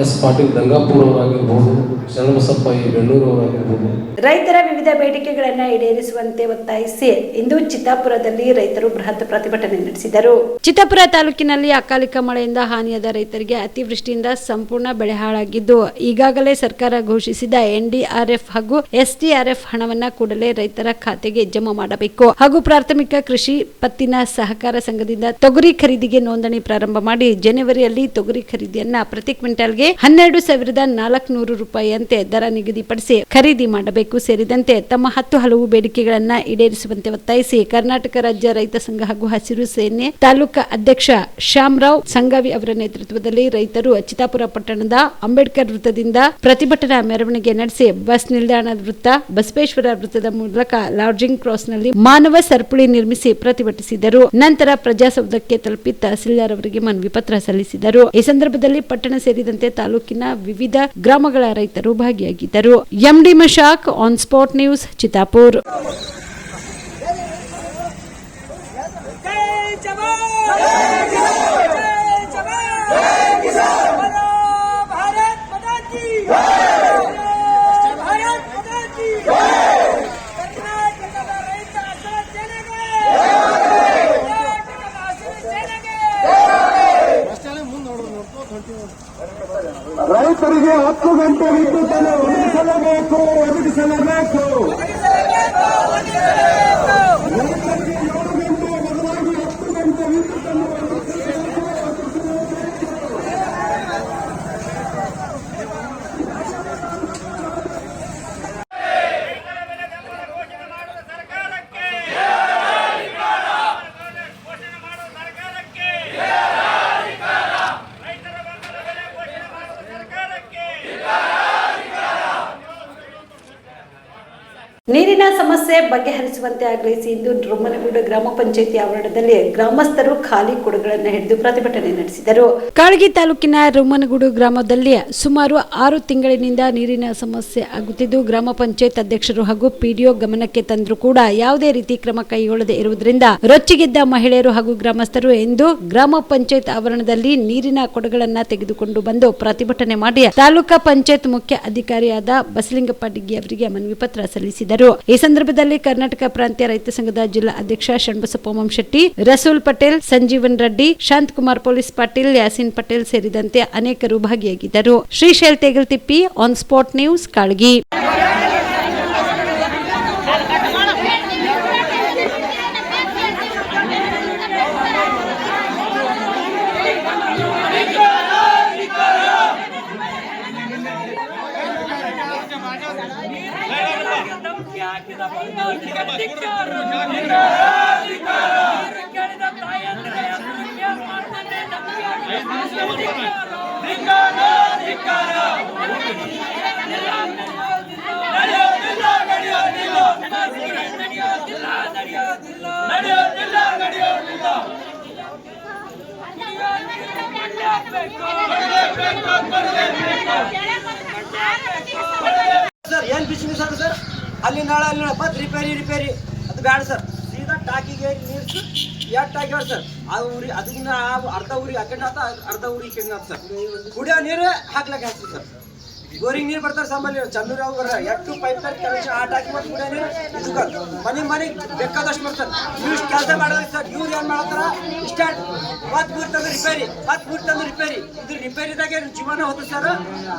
ಎಸ್ ಪಾಟೀಲ್ ಗಂಗಾಪುರ ಅವರಾಗಿರ್ಬೋದು, ಶರಣಬಸಪ್ಪ ಎ ಬೆಳ್ಳೂರು ಅವರಾಗಿರ್ಬೋದು. ರೈತರ ವಿವಿಧ ಬೇಡಿಕೆಗಳನ್ನು ಈಡೇರಿಸುವಂತೆ ಒತ್ತಾಯಿಸಿ ಇಂದು ಚಿತ್ತಾಪುರದಲ್ಲಿ ರೈತರು ಬೃಹತ್ ಪ್ರತಿಭಟನೆ ನಡೆಸಿದರು. ಚಿತ್ತಾಪುರ ತಾಲೂಕಿನಲ್ಲಿ ಅಕಾಲಿಕ ಮಳೆಯಿಂದ ಹಾನಿಯಾದ ರೈತರಿಗೆ ಅತಿವೃಷ್ಟಿಯಿಂದ ಸಂಪೂರ್ಣ ಬೆಳೆ ಹಾಳಾಗಿದ್ದು, ಈಗಾಗಲೇ ಸರ್ಕಾರ ಘೋಷಿಸಿದ ಎನ್ಡಿಆರ್ಎಫ್ ಹಾಗೂ ಎಸ್ಡಿಆರ್ಎಫ್ ಹಣವನ್ನ ಕೂಡಲೇ ರೈತರ ಖಾತೆಗೆ ಜಮಾ ಮಾಡಬೇಕು ಹಾಗೂ ಪ್ರಾಥಮಿಕ ಕೃಷಿ ಪತ್ತಿನ ಸಹಕಾರ ಸಂಘದಿಂದ ತೊಗರಿ ಖರೀದಿಗೆ ನೋಂದಣಿ ಪ್ರಾರಂಭ ಮಾಡಿ ಜನವರಿಯಲ್ಲಿ ತೊಗರಿ ಖರೀದಿಯನ್ನ ಪ್ರತಿ ಕ್ವಿಂಟಾಲ್ಗೆ 12,400 ರೂಪಾಯಿಯಂತೆ ದರ ನಿಗದಿಪಡಿಸಿ ಖರೀದಿ ಮಾಡಬೇಕು ಸೇರಿದಂತೆ ತಮ್ಮ 10 ಹಲವು ಬೇಡಿಕೆಗಳನ್ನು ಈಡೇರಿಸುವಂತೆ ಒತ್ತಾಯಿಸಿ ಕರ್ನಾಟಕ ರಾಜ್ಯ ರೈತ ಸಂಘ ಹಾಗೂ ಹಸಿರು ಸೇನೆ ತಾಲೂಕಾ ಅಧ್ಯಕ್ಷ ಶ್ಯಾಮರಾವ್ ಸಂಗಾವಿ ಅವರ ನೇತೃತ್ವದಲ್ಲಿ ರೈತರು ಚಿತ್ತಾಪುರ ಪಟ್ಟಣದ ಅಂಬೇಡ್ಕರ್ ವೃತ್ತದಿಂದ ಪ್ರತಿಭಟನಾ ಮೆರವಣಿಗೆ ನಡೆಸಿ ಬಸ್ ನಿಲ್ದಾಣ ವೃತ್ತ, ಬಸವೇಶ್ವರ ವೃತ್ತದ ಮೂಲಕ ಲಾಡ್ಜಿಂಗ್ ಕ್ರಾಸ್ನಲ್ಲಿ ಮಾನವ ಸರಪಳಿ ನಿರ್ಮಿಸಿ ಪ್ರತಿಭಟಿಸಿದರು. ನಂತರ ಪ್ರಜಾಸೌಧಕ್ಕೆ ತಲುಪಿ ತಹಸೀಲ್ದಾರ್ ಅವರಿಗೆ ಮನವಿ ಪತ್ರ ಸಲ್ಲಿಸಿದರು. ಈ ಸಂದರ್ಭದಲ್ಲಿ ಪಟ್ಟಣ ಸೇರಿದಂತೆ ತಾಲೂಕಿನ ವಿವಿಧ ಗ್ರಾಮಗಳ ರೈತರು ಭಾಗಿಯಾಗಿದ್ದರು. MD Mashak, on spot news, Chittapur. ರೈತರಿಗೆ 10 ಗಂಟೆ ವಿದ್ಯುತ್ತನ್ನು ಒದಗಿಸಲೇಬೇಕು. ರೈತರಿಗೆ 7 ಗಂಟೆ ಬದಲಾಗಿ 10 ಗಂಟೆ ವಿದ್ಯುತ್ತನ್ನು ನೀರಿನ ಸಮಸ್ಯೆ ಬಗೆಹರಿಸುವಂತೆ ಆಗ್ರಹಿಸಿ ಇಂದು ರೊಮ್ಮನಗೂಡು ಗ್ರಾಮ ಪಂಚಾಯಿತಿ ಆವರಣದಲ್ಲಿ ಗ್ರಾಮಸ್ಥರು ಖಾಲಿ ಕೊಡಗಳನ್ನು ಹಿಡಿದು ಪ್ರತಿಭಟನೆ ನಡೆಸಿದರು. ಕಾಳಗಿ ತಾಲೂಕಿನ ರೊಮ್ಮನಗೂಡು ಗ್ರಾಮದಲ್ಲಿ ಸುಮಾರು 6 ತಿಂಗಳಿನಿಂದ ನೀರಿನ ಸಮಸ್ಯೆ ಆಗುತ್ತಿದ್ದು ಗ್ರಾಮ ಪಂಚಾಯತ್ ಅಧ್ಯಕ್ಷರು ಹಾಗೂ ಪಿಡಿಒ ಗಮನಕ್ಕೆ ತಂದರೂ ಕೂಡ ಯಾವುದೇ ರೀತಿ ಕ್ರಮ ಕೈಗೊಳ್ಳದೆ ಇರುವುದರಿಂದ ರೊಚ್ಚಿಗೆದ್ದ ಮಹಿಳೆಯರು ಹಾಗೂ ಗ್ರಾಮಸ್ಥರು ಇಂದು ಗ್ರಾಮ ಪಂಚಾಯತ್ ಆವರಣದಲ್ಲಿ ನೀರಿನ ಕೊಡಗಳನ್ನು ತೆಗೆದುಕೊಂಡು ಬಂದು ಪ್ರತಿಭಟನೆ ಮಾಡಿ ತಾಲೂಕಾ ಪಂಚಾಯತ್ ಮುಖ್ಯ ಅಧಿಕಾರಿಯಾದ ಬಸಲಿಂಗಪ್ಪ ಡಿಗ್ಗಿ ಅವರಿಗೆ ಮನವಿ ಪತ್ರ ಸಲ್ಲಿಸಿದರು. ಈ ಸಂದರ್ಭದಲ್ಲಿ ಕರ್ನಾಟಕ ಪ್ರಾಂತ್ಯ ರೈತ ಸಂಘದ ಜಿಲ್ಲಾ ಅಧ್ಯಕ್ಷ ಷಣ್ಬಸಪ್ಪ ಶೆಟ್ಟಿ, ರಸೂಲ್ ಪಟೇಲ್, ಸಂಜೀವನ್ ರೆಡ್ಡಿ, ಶಾಂತಕುಮಾರ್ ಪೊಲೀಸ್ ಪಾಟೀಲ್, ಯಾಸಿನ್ ಪಟೇಲ್ ಸೇರಿದಂತೆ ಅನೇಕರು ಭಾಗಿಯಾಗಿದ್ದರು. Shrishail Tegaltippi, on spot news, Kalagi. Sir ಏನು ಬಿಸಿಲು ಸರ್ ಅಲ್ಲಿ ನಾಳೆ ಅಲ್ಲಿ ಬತ್ ರಿಪೇರಿ ಅದು ಬೇಡ ಸರ್. ಸೀದಾ ಟಾಕಿಗೆ ನೀರು ಎಷ್ಟು ಆಗ್ಯಾವ ಸರ್. ಆ ಊರಿ ಅದನ್ನ ಅರ್ಧ ಊರಿಗೆ ಹಾಕೊಂಡ ಅರ್ಧ ಊರಿಗೆ ಹಿಂಗ ಸರ್. ಕುಡಿಯೋ ನೀರು ಹಾಕ್ಲಕ್ಕೆ ಹಾಕ್ತೀವಿ ಸರ್. ಬೋರಿಂಗ್ ನೀರು ಬರ್ತಾರೆ ಸಂಬಂಧ ಚಂದ್ರ ಎಷ್ಟು ಪೈಪ್ ಕನೆಕ್ಷನ್ ಆ ಟಾಕಿ ಮತ್ತು ಕುಡಿಯೋ ನೀರು ಇದಕ್ಕೆ ಮನೆಗೆ ಬೇಕಾದಷ್ಟು ಬರ್ತಾರೆ. ನೀವು ಇಷ್ಟು ಕೆಲಸ ಮಾಡೋದು ಸರ್. ಇವ್ರು ಏನು ಮಾಡ್ತಾರ ಇಷ್ಟ ಮತ್ ಮೂರು ತಂದು ರಿಪೇರಿ ಇದು ರಿಪೇರಿದಾಗೆ ಜೀವನ ಹೋಗುತ್ತೆ ಸರ್.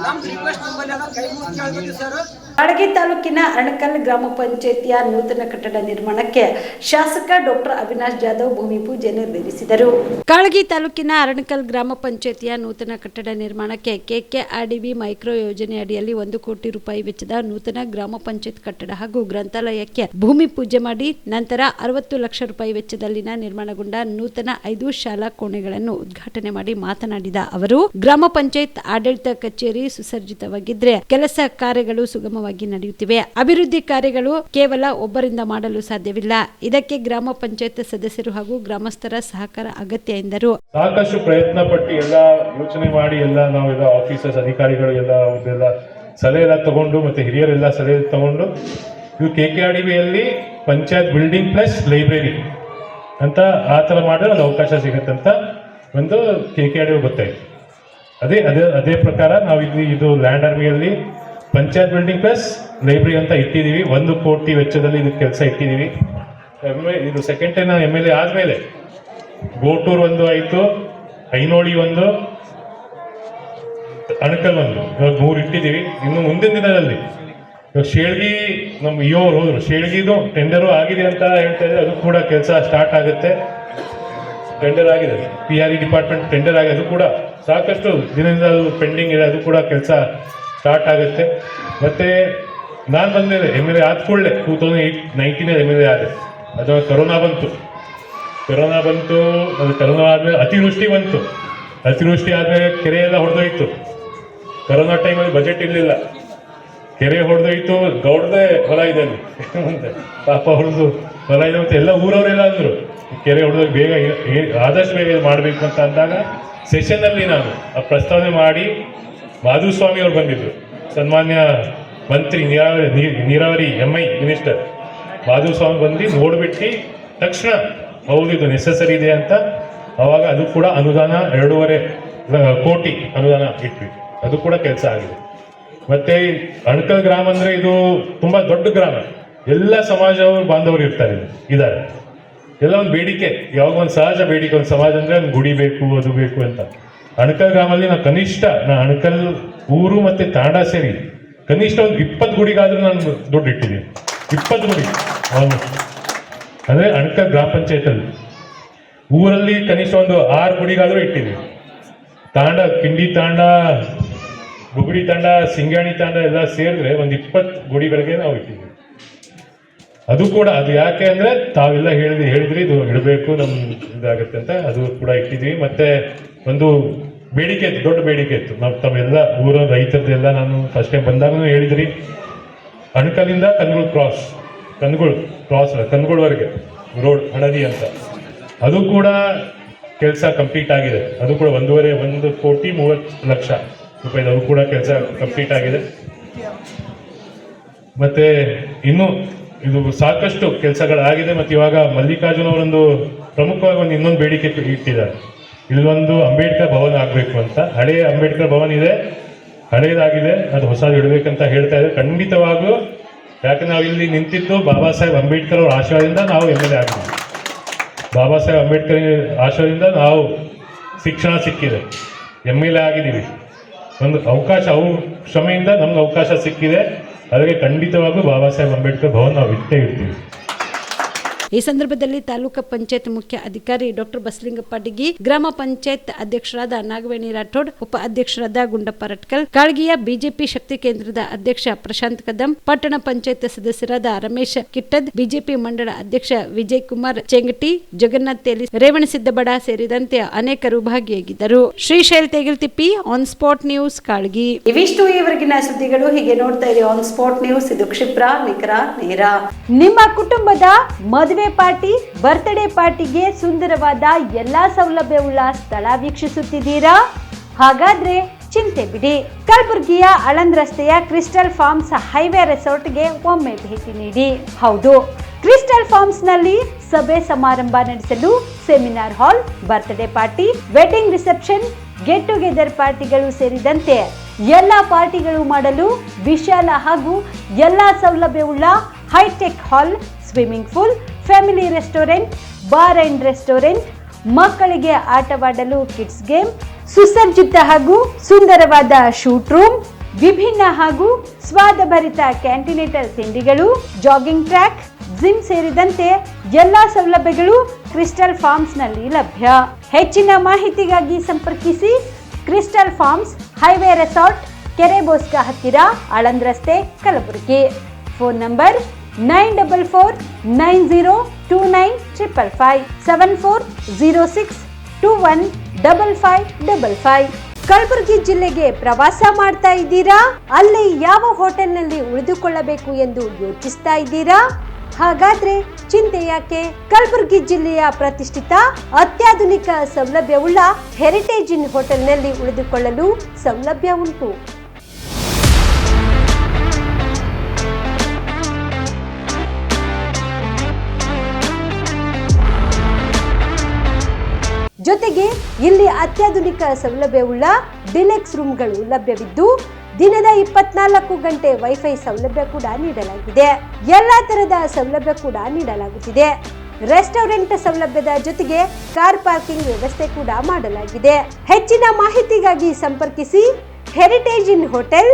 ನಮ್ದು ರಿಕ್ವೆಸ್ಟ್ ನಮ್ಮಲ್ಲಿ ಅದ ಕೈ ಮುಗಿ ಕೇಳ್ತೀವಿ ಸರ್. ಕಾಳಗಿ ತಾಲೂಕಿನ ಅಣಕಲ್ ಗ್ರಾಮ ಪಂಚಾಯಿತಿಯ ನೂತನ ಕಟ್ಟಡ ನಿರ್ಮಾಣಕ್ಕೆ ಶಾಸಕ ಡಾಕ್ಟರ್ ಅವಿನಾಶ್ ಜಾಧವ್ ಭೂಮಿ ಪೂಜೆ ನೆರವೇರಿಸಿದರು. ಕಾಳಗಿ ತಾಲೂಕಿನ ಅರಣಕಲ್ ಗ್ರಾಮ ಪಂಚಾಯಿತಿಯ ನೂತನ ಕಟ್ಟಡ ನಿರ್ಮಾಣಕ್ಕೆ ಕೆಕೆಆರ್ಡಿಬಿ ಮೈಕ್ರೋ ಯೋಜನೆ ಅಡಿಯಲ್ಲಿ 1 ಕೋಟಿ ರೂಪಾಯಿ ವೆಚ್ಚದ ನೂತನ ಗ್ರಾಮ ಪಂಚಾಯತ್ ಕಟ್ಟಡ ಹಾಗೂ ಗ್ರಂಥಾಲಯಕ್ಕೆ ಭೂಮಿ ಪೂಜೆ ಮಾಡಿ ನಂತರ 60 ಲಕ್ಷ ರೂಪಾಯಿ ವೆಚ್ಚದಲ್ಲಿನ ನಿರ್ಮಾಣಗೊಂಡ ನೂತನ 5 ಶಾಲಾ ಕೋಣೆಗಳನ್ನು ಉದ್ಘಾಟನೆ ಮಾಡಿ ಮಾತನಾಡಿದ ಅವರು, ಗ್ರಾಮ ಪಂಚಾಯತ್ ಆಡಳಿತ ಕಚೇರಿ ಸುಸಜ್ಜಿತವಾಗಿದ್ರೆ ಕೆಲಸ ಕಾರ್ಯಗಳು ಸುಗಮವಾಗಿ ನಡೆಯುತ್ತಿವೆ. ಅಭಿವೃದ್ಧಿ ಕಾರ್ಯಗಳು ಕೇವಲ ಒಬ್ಬರಿಂದ ಮಾಡಲು ಸಾಧ್ಯವಿಲ್ಲ. ಇದಕ್ಕೆ ಗ್ರಾಮ ಪಂಚಾಯತ್ ಸದಸ್ಯರು ಹಾಗೂ ಗ್ರಾಮಸ್ಥರ ಸಹಕಾರ ಅಗತ್ಯ ಎಂದರು. ಸಾಕಷ್ಟು ಪ್ರಯತ್ನ ಪಟ್ಟು ಎಲ್ಲ ಯೋಚನೆ ಮಾಡಿ ಎಲ್ಲ ನಾವೆಲ್ಲ ಆಫೀಸರ್ಸ್ ಅಧಿಕಾರಿಗಳು ಎಲ್ಲ ಸಲಹೆ ಎಲ್ಲ ತಗೊಂಡು ಮತ್ತೆ ಹಿರಿಯರೆಲ್ಲ ಸಲಹೆ ತಗೊಂಡು ಇವು KKRDBಯಲ್ಲಿ ಪಂಚಾಯತ್ ಬಿಲ್ಡಿಂಗ್ ಪ್ಲಸ್ ಲೈಬ್ರರಿ ಅಂತ ಆ ಥರ ಮಾಡಿದ್ರೆ ಒಂದು ಅವಕಾಶ ಸಿಗುತ್ತಂತ ಒಂದು KKRDB ಗೊತ್ತಾಯ್ತು. ಅದೇ ಪ್ರಕಾರ ನಾವು ಇದು ಲ್ಯಾಂಡ್ ಆರ್ಮಿಯಲ್ಲಿ ಪಂಚಾಯತ್ ಬಿಲ್ಡಿಂಗ್ ಪ್ಲಸ್ ಲೈಬ್ರರಿ ಅಂತ ಇಟ್ಟಿದ್ದೀವಿ. 1 ಕೋಟಿ ವೆಚ್ಚದಲ್ಲಿ ಇದು ಕೆಲಸ ಇಟ್ಟಿದ್ದೀವಿ. ಇದು ಸೆಕೆಂಡ್ ಟೈಮ್ ನಾವು MLA ಆದಮೇಲೆ ಗೋಟೂರ್ ಒಂದು ಆಯಿತು, ಐನೋಳಿ ಒಂದು, ಅಣಕಲ್ ಒಂದು, ಇವಾಗ 3 ಇಟ್ಟಿದ್ದೀವಿ. ಇನ್ನು ಮುಂದಿನ ದಿನದಲ್ಲಿ ಇವಾಗ ಶೇಳ್ಗಿ ನಮ್ಮ ಇವರು ಹೋದ್ರು, ಶೇಳ್ಗಿದು ಟೆಂಡರು ಆಗಿದೆ ಅಂತ ಹೇಳ್ತಾ ಇದ್ದಾರೆ. ಅದು ಕೂಡ ಕೆಲಸ ಸ್ಟಾರ್ಟ್ ಆಗುತ್ತೆ. ಟೆಂಡರ್ ಆಗಿದೆ, PRE ಡಿಪಾರ್ಟ್ಮೆಂಟ್ ಟೆಂಡರ್ ಆಗಿದೆ. ಅದು ಕೂಡ ಸಾಕಷ್ಟು ದಿನದಿಂದ ಅದು ಪೆಂಡಿಂಗ್ ಇದೆ. ಅದು ಕೂಡ ಕೆಲಸ ಸ್ಟಾರ್ಟ್ ಆಗುತ್ತೆ. ಮತ್ತು ನಾನು ಬಂದಮೇಲೆ MLA ಆದ ಕೂಡಲೇ 2019 MLA ಆದೆ. ಅದು ಕೊರೋನಾ ಬಂತು. ಅದು ಕೊರೋನಾ ಆದಮೇಲೆ ಅತಿವೃಷ್ಟಿ ಬಂತು. ಅತಿವೃಷ್ಟಿ ಆದಮೇಲೆ ಕೆರೆ ಎಲ್ಲ ಹೊಡೆದೋಯ್ತು. ಕೊರೋನಾ ಟೈಮಲ್ಲಿ ಬಜೆಟ್ ಇರಲಿಲ್ಲ, ಕೆರೆ ಹೊಡೆದೋಯ್ತು. ಗೌಡದೇ ಹೊಲ ಇದೆ ಅಲ್ಲಿ ಮುಂದೆ, ಪಾಪ ಹೊಡೆದು ಹೊಲ ಇದೆ. ಮತ್ತು ಎಲ್ಲ ಊರವರೆಲ್ಲ ಅಂದರು ಕೆರೆ ಹೊಡೆದೋಗಿ ಬೇಗ ಆದಷ್ಟು ಬೇಗ ಮಾಡಬೇಕು ಅಂತ ಅಂದಾಗ ಸೆಷನ್ನಲ್ಲಿ ನಾನು ಆ ಪ್ರಸ್ತಾವನೆ ಮಾಡಿ ಮಾಧುಸ್ವಾಮಿ ಅವರು ಬಂದಿದ್ರು, ಸನ್ಮಾನ್ಯ ಮಂತ್ರಿ ನೀರಾವರಿ MI ಮಿನಿಸ್ಟರ್ ಮಾಧುಸ್ವಾಮಿ ಬಂದು ನೋಡ್ಬಿಟ್ಟು ತಕ್ಷಣ ಹೌದು ಇದು ನೆಸಸರಿ ಇದೆ ಅಂತ ಅವಾಗ ಅದು ಕೂಡ ಅನುದಾನ 2.5 ಕೋಟಿ ಅನುದಾನ ಇಟ್ವಿ, ಅದು ಕೂಡ ಕೆಲಸ ಆಗಿದೆ. ಮತ್ತೆ ಅಣಕಲ್ ಗ್ರಾಮ ಅಂದ್ರೆ ಇದು ತುಂಬಾ ದೊಡ್ಡ ಗ್ರಾಮ, ಎಲ್ಲ ಸಮಾಜವರು ಬಾಂಧವರು ಇದ್ದಾರೆ. ಎಲ್ಲ ಒಂದು ಬೇಡಿಕೆ, ಯಾವಾಗ ಒಂದು ಸಹಜ ಬೇಡಿಕೆ, ಒಂದು ಸಮಾಜ ಅಂದ್ರೆ ಒಂದು ಗುಡಿ ಬೇಕು, ಅದು ಬೇಕು ಅಂತ. ಅಣಕಲ್ ಗ್ರಾಮದಲ್ಲಿ ನಾವು ಕನಿಷ್ಠ ಅಣಕಲ್ ಊರು ಮತ್ತೆ ತಾಂಡ ಸೇರಿ ಕನಿಷ್ಠ ಒಂದು 20 ಗುಡಿಗಾದ್ರೂ ನಾನು ದುಡ್ಡು ಇಟ್ಟಿದ್ದೀನಿ. 20 ಗುಡಿ ಅಂದ್ರೆ ಅಣಕಲ್ ಗ್ರಾಮ ಪಂಚಾಯತಲ್ಲಿ. ಊರಲ್ಲಿ ಕನಿಷ್ಠ ಒಂದು 6 ಗುಡಿಗಾದ್ರೂ ಇಟ್ಟಿದ್ದೀವಿ. ತಾಂಡ, ಕಿಂಡಿ ತಾಂಡ, ಬುಗುಡಿ ತಾಂಡ, ಸಿಂಗಾಣಿ ತಾಂಡ ಎಲ್ಲ ಸೇರಿದ್ರೆ ಒಂದು 20 ಗುಡಿಗಳಿಗೆ ನಾವು ಇಟ್ಟಿದ್ದೀವಿ. ಅದು ಕೂಡ ಅದು ಯಾಕೆ ಅಂದ್ರೆ ತಾವೆಲ್ಲ ಹೇಳಿದ್ರಿ ಇದು ಇಡಬೇಕು, ನಮ್ ಇದಾಗುತ್ತೆ ಅಂತ ಅದು ಕೂಡ ಇಟ್ಟಿದ್ವಿ. ಮತ್ತೆ ಒಂದು ಬೇಡಿಕೆ ಇತ್ತು, ದೊಡ್ಡ ಬೇಡಿಕೆ ಇತ್ತು. ನಾವು ತಮ್ಮೆಲ್ಲ ಊರ ರೈತರದೆಲ್ಲ ನಾನು ಫಸ್ಟ್ ಟೈಮ್ ಬಂದಾಗೂ ಹೇಳಿದ್ರಿ, ಅಣಕಲಿಂದ ಕನ್ಗುಳವರೆಗೆ ರೋಡ್ ಹಣದಿ ಅಂತ, ಅದು ಕೂಡ ಕೆಲಸ ಕಂಪ್ಲೀಟ್ ಆಗಿದೆ. ಅದು ಕೂಡ 1,30,30,00,000 ರೂಪಾಯಿ ಅದು ಕೂಡ ಕೆಲಸ ಕಂಪ್ಲೀಟ್ ಆಗಿದೆ. ಮತ್ತೆ ಇನ್ನು ಇದು ಸಾಕಷ್ಟು ಕೆಲಸಗಳಾಗಿದೆ. ಮತ್ತು ಇವಾಗ ಮಲ್ಲಿಕಾರ್ಜುನ್ ಅವರೊಂದು ಪ್ರಮುಖವಾಗಿ ಒಂದು ಇನ್ನೊಂದು ಬೇಡಿಕೆ ಇಟ್ಟಿದ್ದಾರೆ, ಇಲ್ಲೊಂದು ಅಂಬೇಡ್ಕರ್ ಭವನ ಆಗಬೇಕು ಅಂತ. ಹಳೆಯ ಅಂಬೇಡ್ಕರ್ ಭವನ ಇದೆ, ಹಳೇದಾಗಿದೆ, ಅದು ಹೊಸದು ಇಡಬೇಕಂತ ಹೇಳ್ತಾ ಇದ್ದಾರೆ. ಖಂಡಿತವಾಗ್ಲೂ, ಯಾಕಂದ್ರೆ ನಾವು ಇಲ್ಲಿ ನಿಂತಿದ್ದು ಬಾಬಾ ಸಾಹೇಬ್ ಅಂಬೇಡ್ಕರ್ ಅವರ ಆಶೀರ್ವಾದದಿಂದ ನಾವು MLA ಆಗಿದ್ದೀವಿ. ಬಾಬಾ ಸಾಹೇಬ್ ಅಂಬೇಡ್ಕರ್ ಆಶೀರ್ವಾದದಿಂದ ನಾವು ಶಿಕ್ಷಣ ಸಿಕ್ಕಿದೆ, MLA ಆಗಿದ್ದೀವಿ. ಒಂದು ಅವಕಾಶ, ಅವ್ರ ಶ್ರಮೆಯಿಂದ ನಮ್ಗೆ ಅವಕಾಶ ಸಿಕ್ಕಿದೆ. ಅದಕ್ಕೆ ಖಂಡಿತವಾಗ್ಲೂ ಬಾಬಾ ಸಾಹೇಬ್ ಅಂಬೇಡ್ಕರ್ ಭವನ ನಾವು ಇಟ್ಟೇ ಇರ್ತೀವಿ. ಈ ಸಂದರ್ಭದಲ್ಲಿ ತಾಲೂಕು ಪಂಚಾಯತ್ ಮುಖ್ಯ ಅಧಿಕಾರಿ ಡಾಕ್ಟರ್ ಬಸಲಿಂಗಪ್ಪ ಡಿಗಿ, ಗ್ರಾಮ ಪಂಚಾಯತ್ ಅಧ್ಯಕ್ಷರಾದ ನಾಗವೇಣಿ ರಾಠೋಡ್, ಉಪ ಅಧ್ಯಕ್ಷರಾದ ಗುಂಡಪ್ಪ ರಟ್ಕಲ್, ಕಾಳಗಿಯ ಬಿಜೆಪಿ ಶಕ್ತಿ ಕೇಂದ್ರದ ಅಧ್ಯಕ್ಷ ಪ್ರಶಾಂತ್ ಕದಂ, ಪಟ್ಟಣ ಪಂಚಾಯತ್ ಸದಸ್ಯರಾದ ರಮೇಶ್ ಕಿಟ್ಟದ್, ಬಿಜೆಪಿ ಮಂಡಳ ಅಧ್ಯಕ್ಷ ವಿಜಯ್ ಕುಮಾರ್ ಚೆಂಗಟಿ, ಜಗನ್ನಾಥ್ ತೇಲಿ, ರೇವಣಸಿದ್ದಬಡ ಸೇರಿದಂತೆ ಅನೇಕರು ಭಾಗಿಯಾಗಿದ್ದರು. Shrishail Tegiltippi, on spot news, Kalagi. ಇವಿಷ್ಟು ಈವರೆಗಿನ ಸುದ್ದಿಗಳು. ಹೀಗೆ ನೋಡ್ತಾ ಇರಿ ಆನ್ ಸ್ಪಾಟ್ ನ್ಯೂಸ್. ಇದು ಕ್ಷಿಪ್ರ, ನಿಖರ, ನೇರ. ನಿಮ್ಮ ಕುಟುಂಬದ ಮದುವೆ ಪಾರ್ಟಿ, ಬರ್ತ್ಡೇ ಪಾರ್ಟಿಗೆ ಸುಂದರವಾದ ಎಲ್ಲಾ ಸೌಲಭ್ಯವುಳ್ಳ ಸ್ಥಳ ವೀಕ್ಷಿಸುತ್ತಿದ್ದೀರಾ? ಹಾಗಾದ್ರೆ ಚಿಂತೆ ಬಿಡಿ. ಕಲಬುರಗಿಯ ಆಳಂದ್ ರಸ್ತೆಯ ಕ್ರಿಸ್ಟಲ್ ಫಾರ್ಮ್ಸ್ ಹೈವೇ ರೆಸಾರ್ಟ್ಗೆ ಒಮ್ಮೆ ಭೇಟಿ ನೀಡಿ. ಹೌದು, ಕ್ರಿಸ್ಟಲ್ ಫಾರ್ಮ್ಸ್ ನಲ್ಲಿ ಸಭೆ ಸಮಾರಂಭ ನಡೆಸಲು seminar hall, birthday party, wedding reception, get together ಪಾರ್ಟಿಗಳು ಸೇರಿದಂತೆ ಎಲ್ಲಾ ಪಾರ್ಟಿಗಳು ಮಾಡಲು ವಿಶಾಲ ಹಾಗೂ ಎಲ್ಲಾ ಸೌಲಭ್ಯವುಳ್ಳ high tech hall, swimming pool, family restaurant, bar and restaurant, ಮಕ್ಕಳಿಗೆ ಆಟವಾಡಲು ಕಿಡ್ಸ್ ಗೇಮ್, ಸುಸಜ್ಜಿತ ಹಾಗೂ ಸುಂದರವಾದ ಶೂಟ್ ರೂಮ್, ವಿಭಿನ್ನ ಹಾಗೂ ಸ್ವಾದಭರಿತ ಕ್ಯಾಂಟಿನೇಟಲ್ ತಿಂಡಿಗಳು, ಜಾಗಿಂಗ್ ಟ್ರ್ಯಾಕ್, ಜಿಮ್ ಸೇರಿದಂತೆ ಎಲ್ಲಾ ಸೌಲಭ್ಯಗಳು ಕ್ರಿಸ್ಟಲ್ ಫಾರ್ಮ್ಸ್ ನಲ್ಲಿ ಲಭ್ಯ. ಹೆಚ್ಚಿನ ಮಾಹಿತಿಗಾಗಿ ಸಂಪರ್ಕಿಸಿ ಕ್ರಿಸ್ಟಲ್ ಫಾರ್ಮ್ಸ್ ಹೈವೇ ರೆಸಾರ್ಟ್, ಕೆರೆ ಬೋಸ್ಕ ಹತ್ತಿರ, ಆಳಂದ್ ರಸ್ತೆ, ಕಲಬುರಗಿ. Phone number 9490295555 7406215555. ಕಲಬುರಗಿ ಜಿಲ್ಲೆಗೆ ಪ್ರವಾಸ ಮಾಡ್ತಾ ಇದ್ದೀರಾ? ಅಲ್ಲಿ ಯಾವ ಹೋಟೆಲ್ನಲ್ಲಿ ಉಳಿದುಕೊಳ್ಳಬೇಕು ಎಂದು ಯೋಚಿಸ್ತಾ ಇದ್ದೀರಾ? ಹಾಗಾದ್ರೆ ಚಿಂತೆ ಯಾಕೆ? ಕಲಬುರಗಿ ಜಿಲ್ಲೆಯ ಪ್ರತಿಷ್ಠಿತ ಅತ್ಯಾಧುನಿಕ ಸೌಲಭ್ಯವುಳ್ಳ ಹೆರಿಟೇಜ್ ಇನ್ ಹೋಟೆಲ್ನಲ್ಲಿ ಉಳಿದುಕೊಳ್ಳಲು ಸೌಲಭ್ಯ ಉಂಟು. ಜೊತೆಗೆ ಇಲ್ಲಿ ಅತ್ಯಾಧುನಿಕ ಸೌಲಭ್ಯವುಳ್ಳ ಡಿಲೆಕ್ಸ್ ರೂಮ್ಗಳು ಲಭ್ಯವಿದ್ದು ದಿನದ 24 ಗಂಟೆ ವೈಫೈ ಸೌಲಭ್ಯ ಕೂಡ ನೀಡಲಾಗಿದೆ. ಎಲ್ಲಾ ತರಹದ ಸೌಲಭ್ಯ ಕೂಡ ನೀಡಲಾಗುತ್ತಿದೆ. ರೆಸ್ಟೋರೆಂಟ್ ಸೌಲಭ್ಯದ ಜೊತೆಗೆ ಕಾರ್ ಪಾರ್ಕಿಂಗ್ ವ್ಯವಸ್ಥೆ ಕೂಡ ಮಾಡಲಾಗಿದೆ. ಹೆಚ್ಚಿನ ಮಾಹಿತಿಗಾಗಿ ಸಂಪರ್ಕಿಸಿ heritage inn hotel,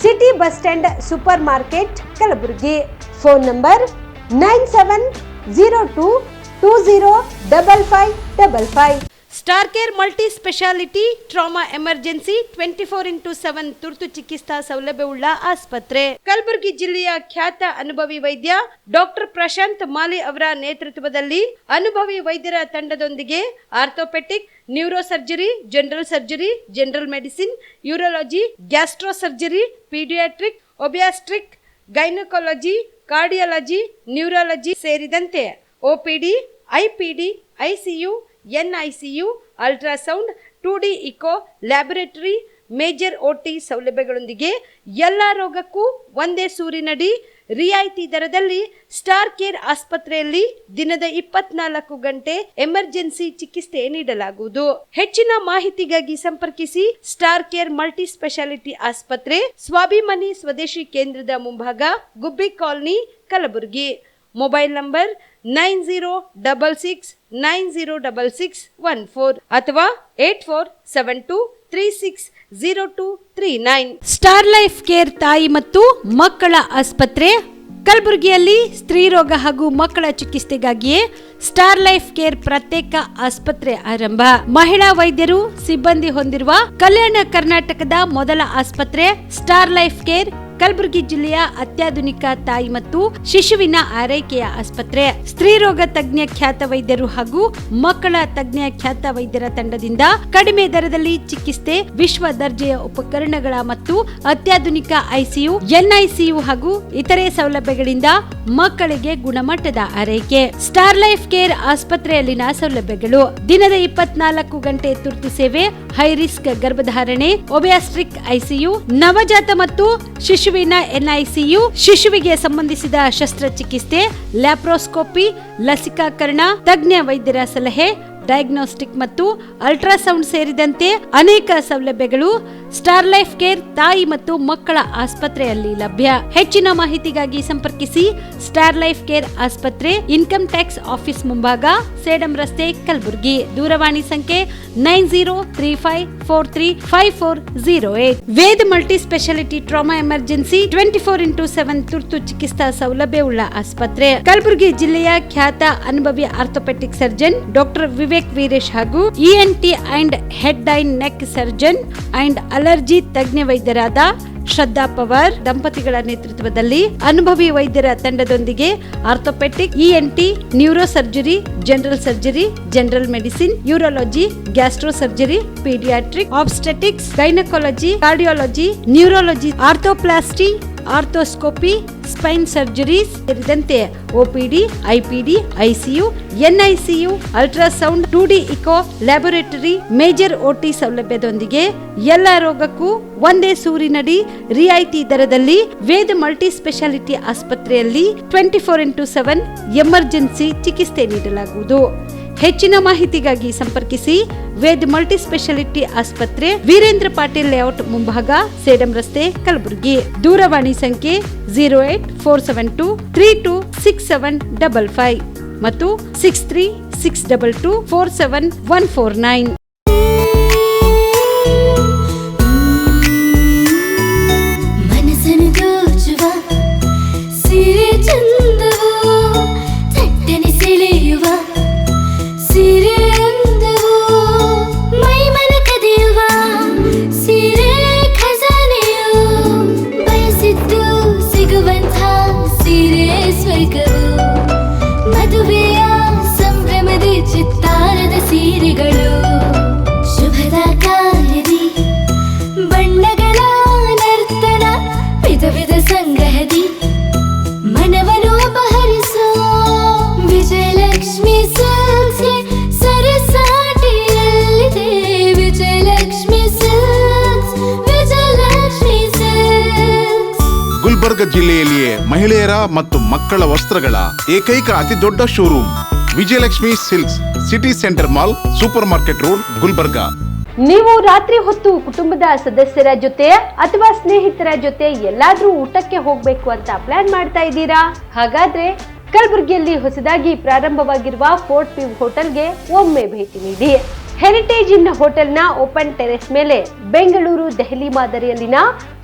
city bus stand, super market, Kalaburagi. Phone number 9702205555. Star care multi speciality trauma emergency 24x7 ತುರ್ತು ಚಿಕಿತ್ಸಾ ಸೌಲಭ್ಯವುಳ್ಳ ಆಸ್ಪತ್ರೆ. ಕಲಬುರಗಿ ಜಿಲ್ಲೆಯ ಖ್ಯಾತ ಅನುಭವಿ ವೈದ್ಯ ಡಾಕ್ಟರ್ ಪ್ರಶಾಂತ್ ಮಾಲಿ ಅವರ ನೇತೃತ್ವದಲ್ಲಿ ಅನುಭವಿ ವೈದ್ಯರ ತಂಡದೊಂದಿಗೆ orthopaedic, neuro surgery, general surgery, general medicine, urology, gastro surgery, paediatric, obstetric, gynaecology, cardiology, neurology ಸೇರಿದಂತೆ OPD, IPD, ICU, NICU, ultrasound, 2D echo, laboratory, major OT ಸೌಲಭ್ಯಗಳೊಂದಿಗೆ ಎಲ್ಲ ರೋಗಕ್ಕೂ ಒಂದೇ ಸೂರಿನಡಿ ರಿಯಾಯಿತಿ ದರದಲ್ಲಿ ಸ್ಟಾರ್ ಕೇರ್ ಆಸ್ಪತ್ರೆಯಲ್ಲಿ ದಿನದ 24 ಗಂಟೆ ಎಮರ್ಜೆನ್ಸಿ ಚಿಕಿತ್ಸೆ ನೀಡಲಾಗುವುದು. ಹೆಚ್ಚಿನ ಮಾಹಿತಿಗಾಗಿ ಸಂಪರ್ಕಿಸಿ ಸ್ಟಾರ್ ಕೇರ್ ಮಲ್ಟಿ ಸ್ಪೆಷಾಲಿಟಿ ಆಸ್ಪತ್ರೆ, ಸ್ವಾಭಿಮಾನಿ ಸ್ವದೇಶಿ ಕೇಂದ್ರದ ಮುಂಭಾಗ, ಗುಬ್ಬಿ ಕಾಲನಿ, ಕಲಬುರಗಿ. ಮೊಬೈಲ್ ನಂಬರ್ 9066906614 ಅಥವಾ 8472360239. ಸ್ಟಾರ್ ಲೈಫ್ ಕೇರ್ ತಾಯಿ ಮತ್ತು ಮಕ್ಕಳ ಆಸ್ಪತ್ರೆ ಕಲಬುರಗಿಯಲ್ಲಿ ಸ್ತ್ರೀ ರೋಗ ಹಾಗೂ ಮಕ್ಕಳ ಚಿಕಿತ್ಸೆಗಾಗಿಯೇ ಸ್ಟಾರ್ ಲೈಫ್ ಕೇರ್ ಪ್ರತ್ಯೇಕ ಆಸ್ಪತ್ರೆ ಆರಂಭ. ಮಹಿಳಾ ವೈದ್ಯರು ಸಿಬ್ಬಂದಿ ಹೊಂದಿರುವ ಕಲ್ಯಾಣ ಕರ್ನಾಟಕದ ಮೊದಲ ಆಸ್ಪತ್ರೆ ಸ್ಟಾರ್ ಲೈಫ್ ಕೇರ್ ಕಲಬುರಗಿ ಜಿಲ್ಲೆಯ ಅತ್ಯಾಧುನಿಕ ತಾಯಿ ಮತ್ತು ಶಿಶುವಿನ ಆರೈಕೆಯ ಆಸ್ಪತ್ರೆ. ಸ್ತ್ರೀ ರೋಗ ತಜ್ಞ ಖ್ಯಾತ ವೈದ್ಯರು ಹಾಗೂ ಮಕ್ಕಳ ತಜ್ಞ ಖ್ಯಾತ ವೈದ್ಯರ ತಂಡದಿಂದ ಕಡಿಮೆ ದರದಲ್ಲಿ ಚಿಕಿತ್ಸೆ, ವಿಶ್ವ ದರ್ಜೆಯ ಉಪಕರಣಗಳ ಮತ್ತು ಅತ್ಯಾಧುನಿಕ ICU, NICU ಹಾಗೂ ಇತರೆ ಸೌಲಭ್ಯಗಳಿಂದ ಮಕ್ಕಳಿಗೆ ಗುಣಮಟ್ಟದ ಆರೈಕೆ. ಸ್ಟಾರ್ ಲೈಫ್ ಕೇರ್ ಆಸ್ಪತ್ರೆಯಲ್ಲಿನ ಸೌಲಭ್ಯಗಳು: ದಿನದ 24 ಗಂಟೆ ತುರ್ತು ಸೇವೆ, ಹೈ ರಿಸ್ಕ್ ಗರ್ಭಧಾರಣೆ, ಒಬಿಯಾಸ್ಟ್ರಿಕ್ ICU, ನವಜಾತ ಮತ್ತು ಶಿಶುವಿನ NICU, ಶಿಶುವಿಗೆ ಸಂಬಂಧಿಸಿದ ಶಸ್ತ್ರಚಿಕಿತ್ಸೆ, ಲ್ಯಾಪ್ರೋಸ್ಕೋಪಿ, ಲಸಿಕಾಕರಣ, ತಜ್ಞ ವೈದ್ಯರ ಸಲಹೆ, ಡಯಾಗ್ನೋಸ್ಟಿಕ್ ಮತ್ತು ಅಲ್ಟ್ರಾಸೌಂಡ್ ಸೇರಿದಂತೆ ಅನೇಕ ಸೌಲಭ್ಯಗಳು ಸ್ಟಾರ್ ಲೈಫ್ ಕೇರ್ ತಾಯಿ ಮತ್ತು ಮಕ್ಕಳ ಆಸ್ಪತ್ರೆಯಲ್ಲಿ ಲಭ್ಯ. ಹೆಚ್ಚಿನ ಮಾಹಿತಿಗಾಗಿ ಸಂಪರ್ಕಿಸಿ ಸ್ಟಾರ್ ಲೈಫ್ ಕೇರ್ ಆಸ್ಪತ್ರೆ, ಇನ್ಕಮ್ ಟ್ಯಾಕ್ಸ್ ಆಫೀಸ್ ಮುಂಭಾಗ, ಸೇಡಂ ರಸ್ತೆ, ಕಲಬುರಗಿ. ದೂರವಾಣಿ ಸಂಖ್ಯೆ 9035435408. Veda multi speciality trauma emergency 24x7 ತುರ್ತು ಚಿಕಿತ್ಸಾ ಸೌಲಭ್ಯವುಳ್ಳ ಆಸ್ಪತ್ರೆ. ಕಲಬುರಗಿ ಜಿಲ್ಲೆಯ ಖ್ಯಾತ ಅನುಭವಿ orthopaedic surgeon doctor Vivek Veeresh ಹಾಗೂ ENT and head and neck surgeon and allergy ತಜ್ಞ ವೈದ್ಯರಾದ ಶ್ರದ್ಧಾ ಪವಾರ್ ದಂಪತಿಗಳ ನೇತೃತ್ವದಲ್ಲಿ ಅನುಭವಿ ವೈದ್ಯರ ತಂಡದೊಂದಿಗೆ orthopaedic, ENT, neuro surgery, general surgery, general medicine, urology, gastro surgery, paediatric, obstetrics, gynaecology, cardiology, neurology, arthroplasty, arthroscopy, spine surgeries ಸೇರಿದಂತೆ OPD, IPD, ICU, NICU, ultrasound, 2D echo, laboratory, major OT ಸೌಲಭ್ಯದೊಂದಿಗೆ ಎಲ್ಲ ರೋಗಕ್ಕೂ ಒಂದೇ ಸೂರಿನಡಿ ರಿಯಾಯಿತಿ ದರದಲ್ಲಿ ವೇದ ಮಲ್ಟಿ ಸ್ಪೆಷಾಲಿಟಿ ಆಸ್ಪತ್ರೆಯಲ್ಲಿ 24x7 emergency ಚಿಕಿತ್ಸೆ ನೀಡಲಾಗುವುದು. ಹೆಚ್ಚಿನ ಮಾಹಿತಿಗಾಗಿ ಸಂಪರ್ಕಿಸಿ ವೇದ್ ಮಲ್ಟಿ ಸ್ಪೆಷಾಲಿಟಿ ಆಸ್ಪತ್ರೆ, ವೀರೇಂದ್ರ ಪಾಟೀಲ್ ಲೇಔಟ್ ಮುಂಭಾಗ, ಸೇಡಂ ರಸ್ತೆ, ಕಲಬುರಗಿ. ದೂರವಾಣಿ ಸಂಖ್ಯೆ 08472326755 ಮತ್ತು 6362247149. ಮದುವೆಯ ಸಂಭ್ರಮದ ಚಿತ್ತಾರದ ಸೀರೆಗಳು, ಶುಭದ ಕಾರ್ಯದಿ ಬಣ್ಣಗಳ ನರ್ತನ, ವಿಧ ವಿಧ ಸಂಗ್ರಹದಿ ಮನವನ್ನು ಅಪಹರಿಸೋ ವಿಜಯಲಕ್ಷ್ಮಿ ಸಿಲ್ಕ್ಸ್ಗೆ ಸರಸಾಟಿಯಲ್ಲಿದೆ. Vijayalakshmi silks, Vijayalakshmi silks. ಗುಲ್ಬರ್ಗ ಜಿಲ್ಲೆಯಲ್ಲಿಯೇ ಮಹಿಳೆಯರ ಮತ್ತು ಮಕ್ಕಳ ವಸ್ತ್ರಗಳ ಏಕೈಕ ಅತಿ ದೊಡ್ಡ showroom Vijayalakshmi silks, city centre mall, super market road, Gulbarga. ನೀವು ರಾತ್ರಿ ಹೊತ್ತು ಕುಟುಂಬದ ಸದಸ್ಯರ ಜೊತೆ ಅಥವಾ ಸ್ನೇಹಿತರ ಜೊತೆ ಎಲ್ಲಾದ್ರೂ ಊಟಕ್ಕೆ ಹೋಗ್ಬೇಕು ಅಂತ ಪ್ಲಾನ್ ಮಾಡ್ತಾ ಇದ್ದೀರಾ? ಹಾಗಾದ್ರೆ ಕಲಬುರಗಿಯಲ್ಲಿ ಹೊಸದಾಗಿ ಪ್ರಾರಂಭವಾಗಿರುವ ಫೋರ್ಟ್ ವ್ಯೂ ಹೋಟೆಲ್ಗೆ ಒಮ್ಮೆ ಭೇಟಿ ನೀಡಿ. ಹೆರಿಟೇಜ್ ಇನ್ ಹೋಟೆಲ್ನ ಓಪನ್ ಟೆರೆಸ್ ಮೇಲೆ ಬೆಂಗಳೂರು, ದೆಹಲಿ ಮಾದರಿಯಲ್ಲಿನ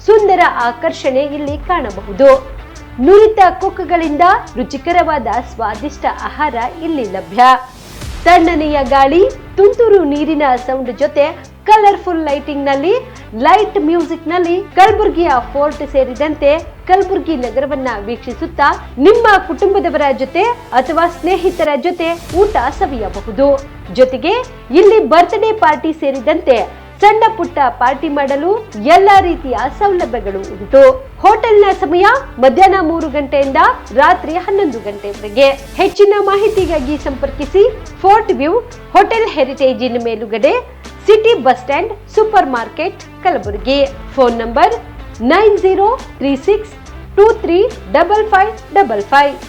ಸುಂದರ ಆಕರ್ಷಣೆ ಇಲ್ಲಿ ಕಾಣಬಹುದು. ನುರಿತ ಕುಕ್ಗಳಿಂದ ರುಚಿಕರವಾದ ಸ್ವಾದಿಷ್ಟ ಆಹಾರ ಇಲ್ಲಿ ಲಭ್ಯ. ತಣ್ಣನೆಯ ಗಾಳಿ, ತುಂತುರು ನೀರಿನ ಸೌಂಡ್ ಜೊತೆ ಕಲರ್ಫುಲ್ ಲೈಟಿಂಗ್ ನಲ್ಲಿ, ಲೈಟ್ ಮ್ಯೂಸಿಕ್ ನಲ್ಲಿ ಕಲಬುರಗಿಯ ಫೋರ್ಟ್ ಸೇರಿದಂತೆ ಕಲಬುರಗಿ ನಗರವನ್ನ ವೀಕ್ಷಿಸುತ್ತಾ ನಿಮ್ಮ ಕುಟುಂಬದವರ ಜೊತೆ ಅಥವಾ ಸ್ನೇಹಿತರ ಜೊತೆ ಊಟ ಸವಿಯಬಹುದು. ಜೊತೆಗೆ ಇಲ್ಲಿ ಬರ್ತ್ಡೇ ಪಾರ್ಟಿ ಸೇರಿದಂತೆ ಸಣ್ಣ ಪುಟ್ಟ ಪಾರ್ಟಿ ಮಾಡಲು ಎಲ್ಲಾ ರೀತಿಯ ಸೌಲಭ್ಯಗಳು ಉಂಟು. ಹೋಟೆಲ್ನ ಸಮಯ ಮಧ್ಯಾಹ್ನ 3 ಗಂಟೆಯಿಂದ ರಾತ್ರಿ 11 ಗಂಟೆವರೆಗೆ. ಹೆಚ್ಚಿನ ಮಾಹಿತಿಗಾಗಿ ಸಂಪರ್ಕಿಸಿ ಫೋರ್ಟ್ ವ್ಯೂ ಹೋಟೆಲ್, ಹೆರಿಟೇಜ್ ಇನ್ ಮೇಲುಗಡೆ, city bus stand, super market, Kalaburagi. Phone number 9036235555.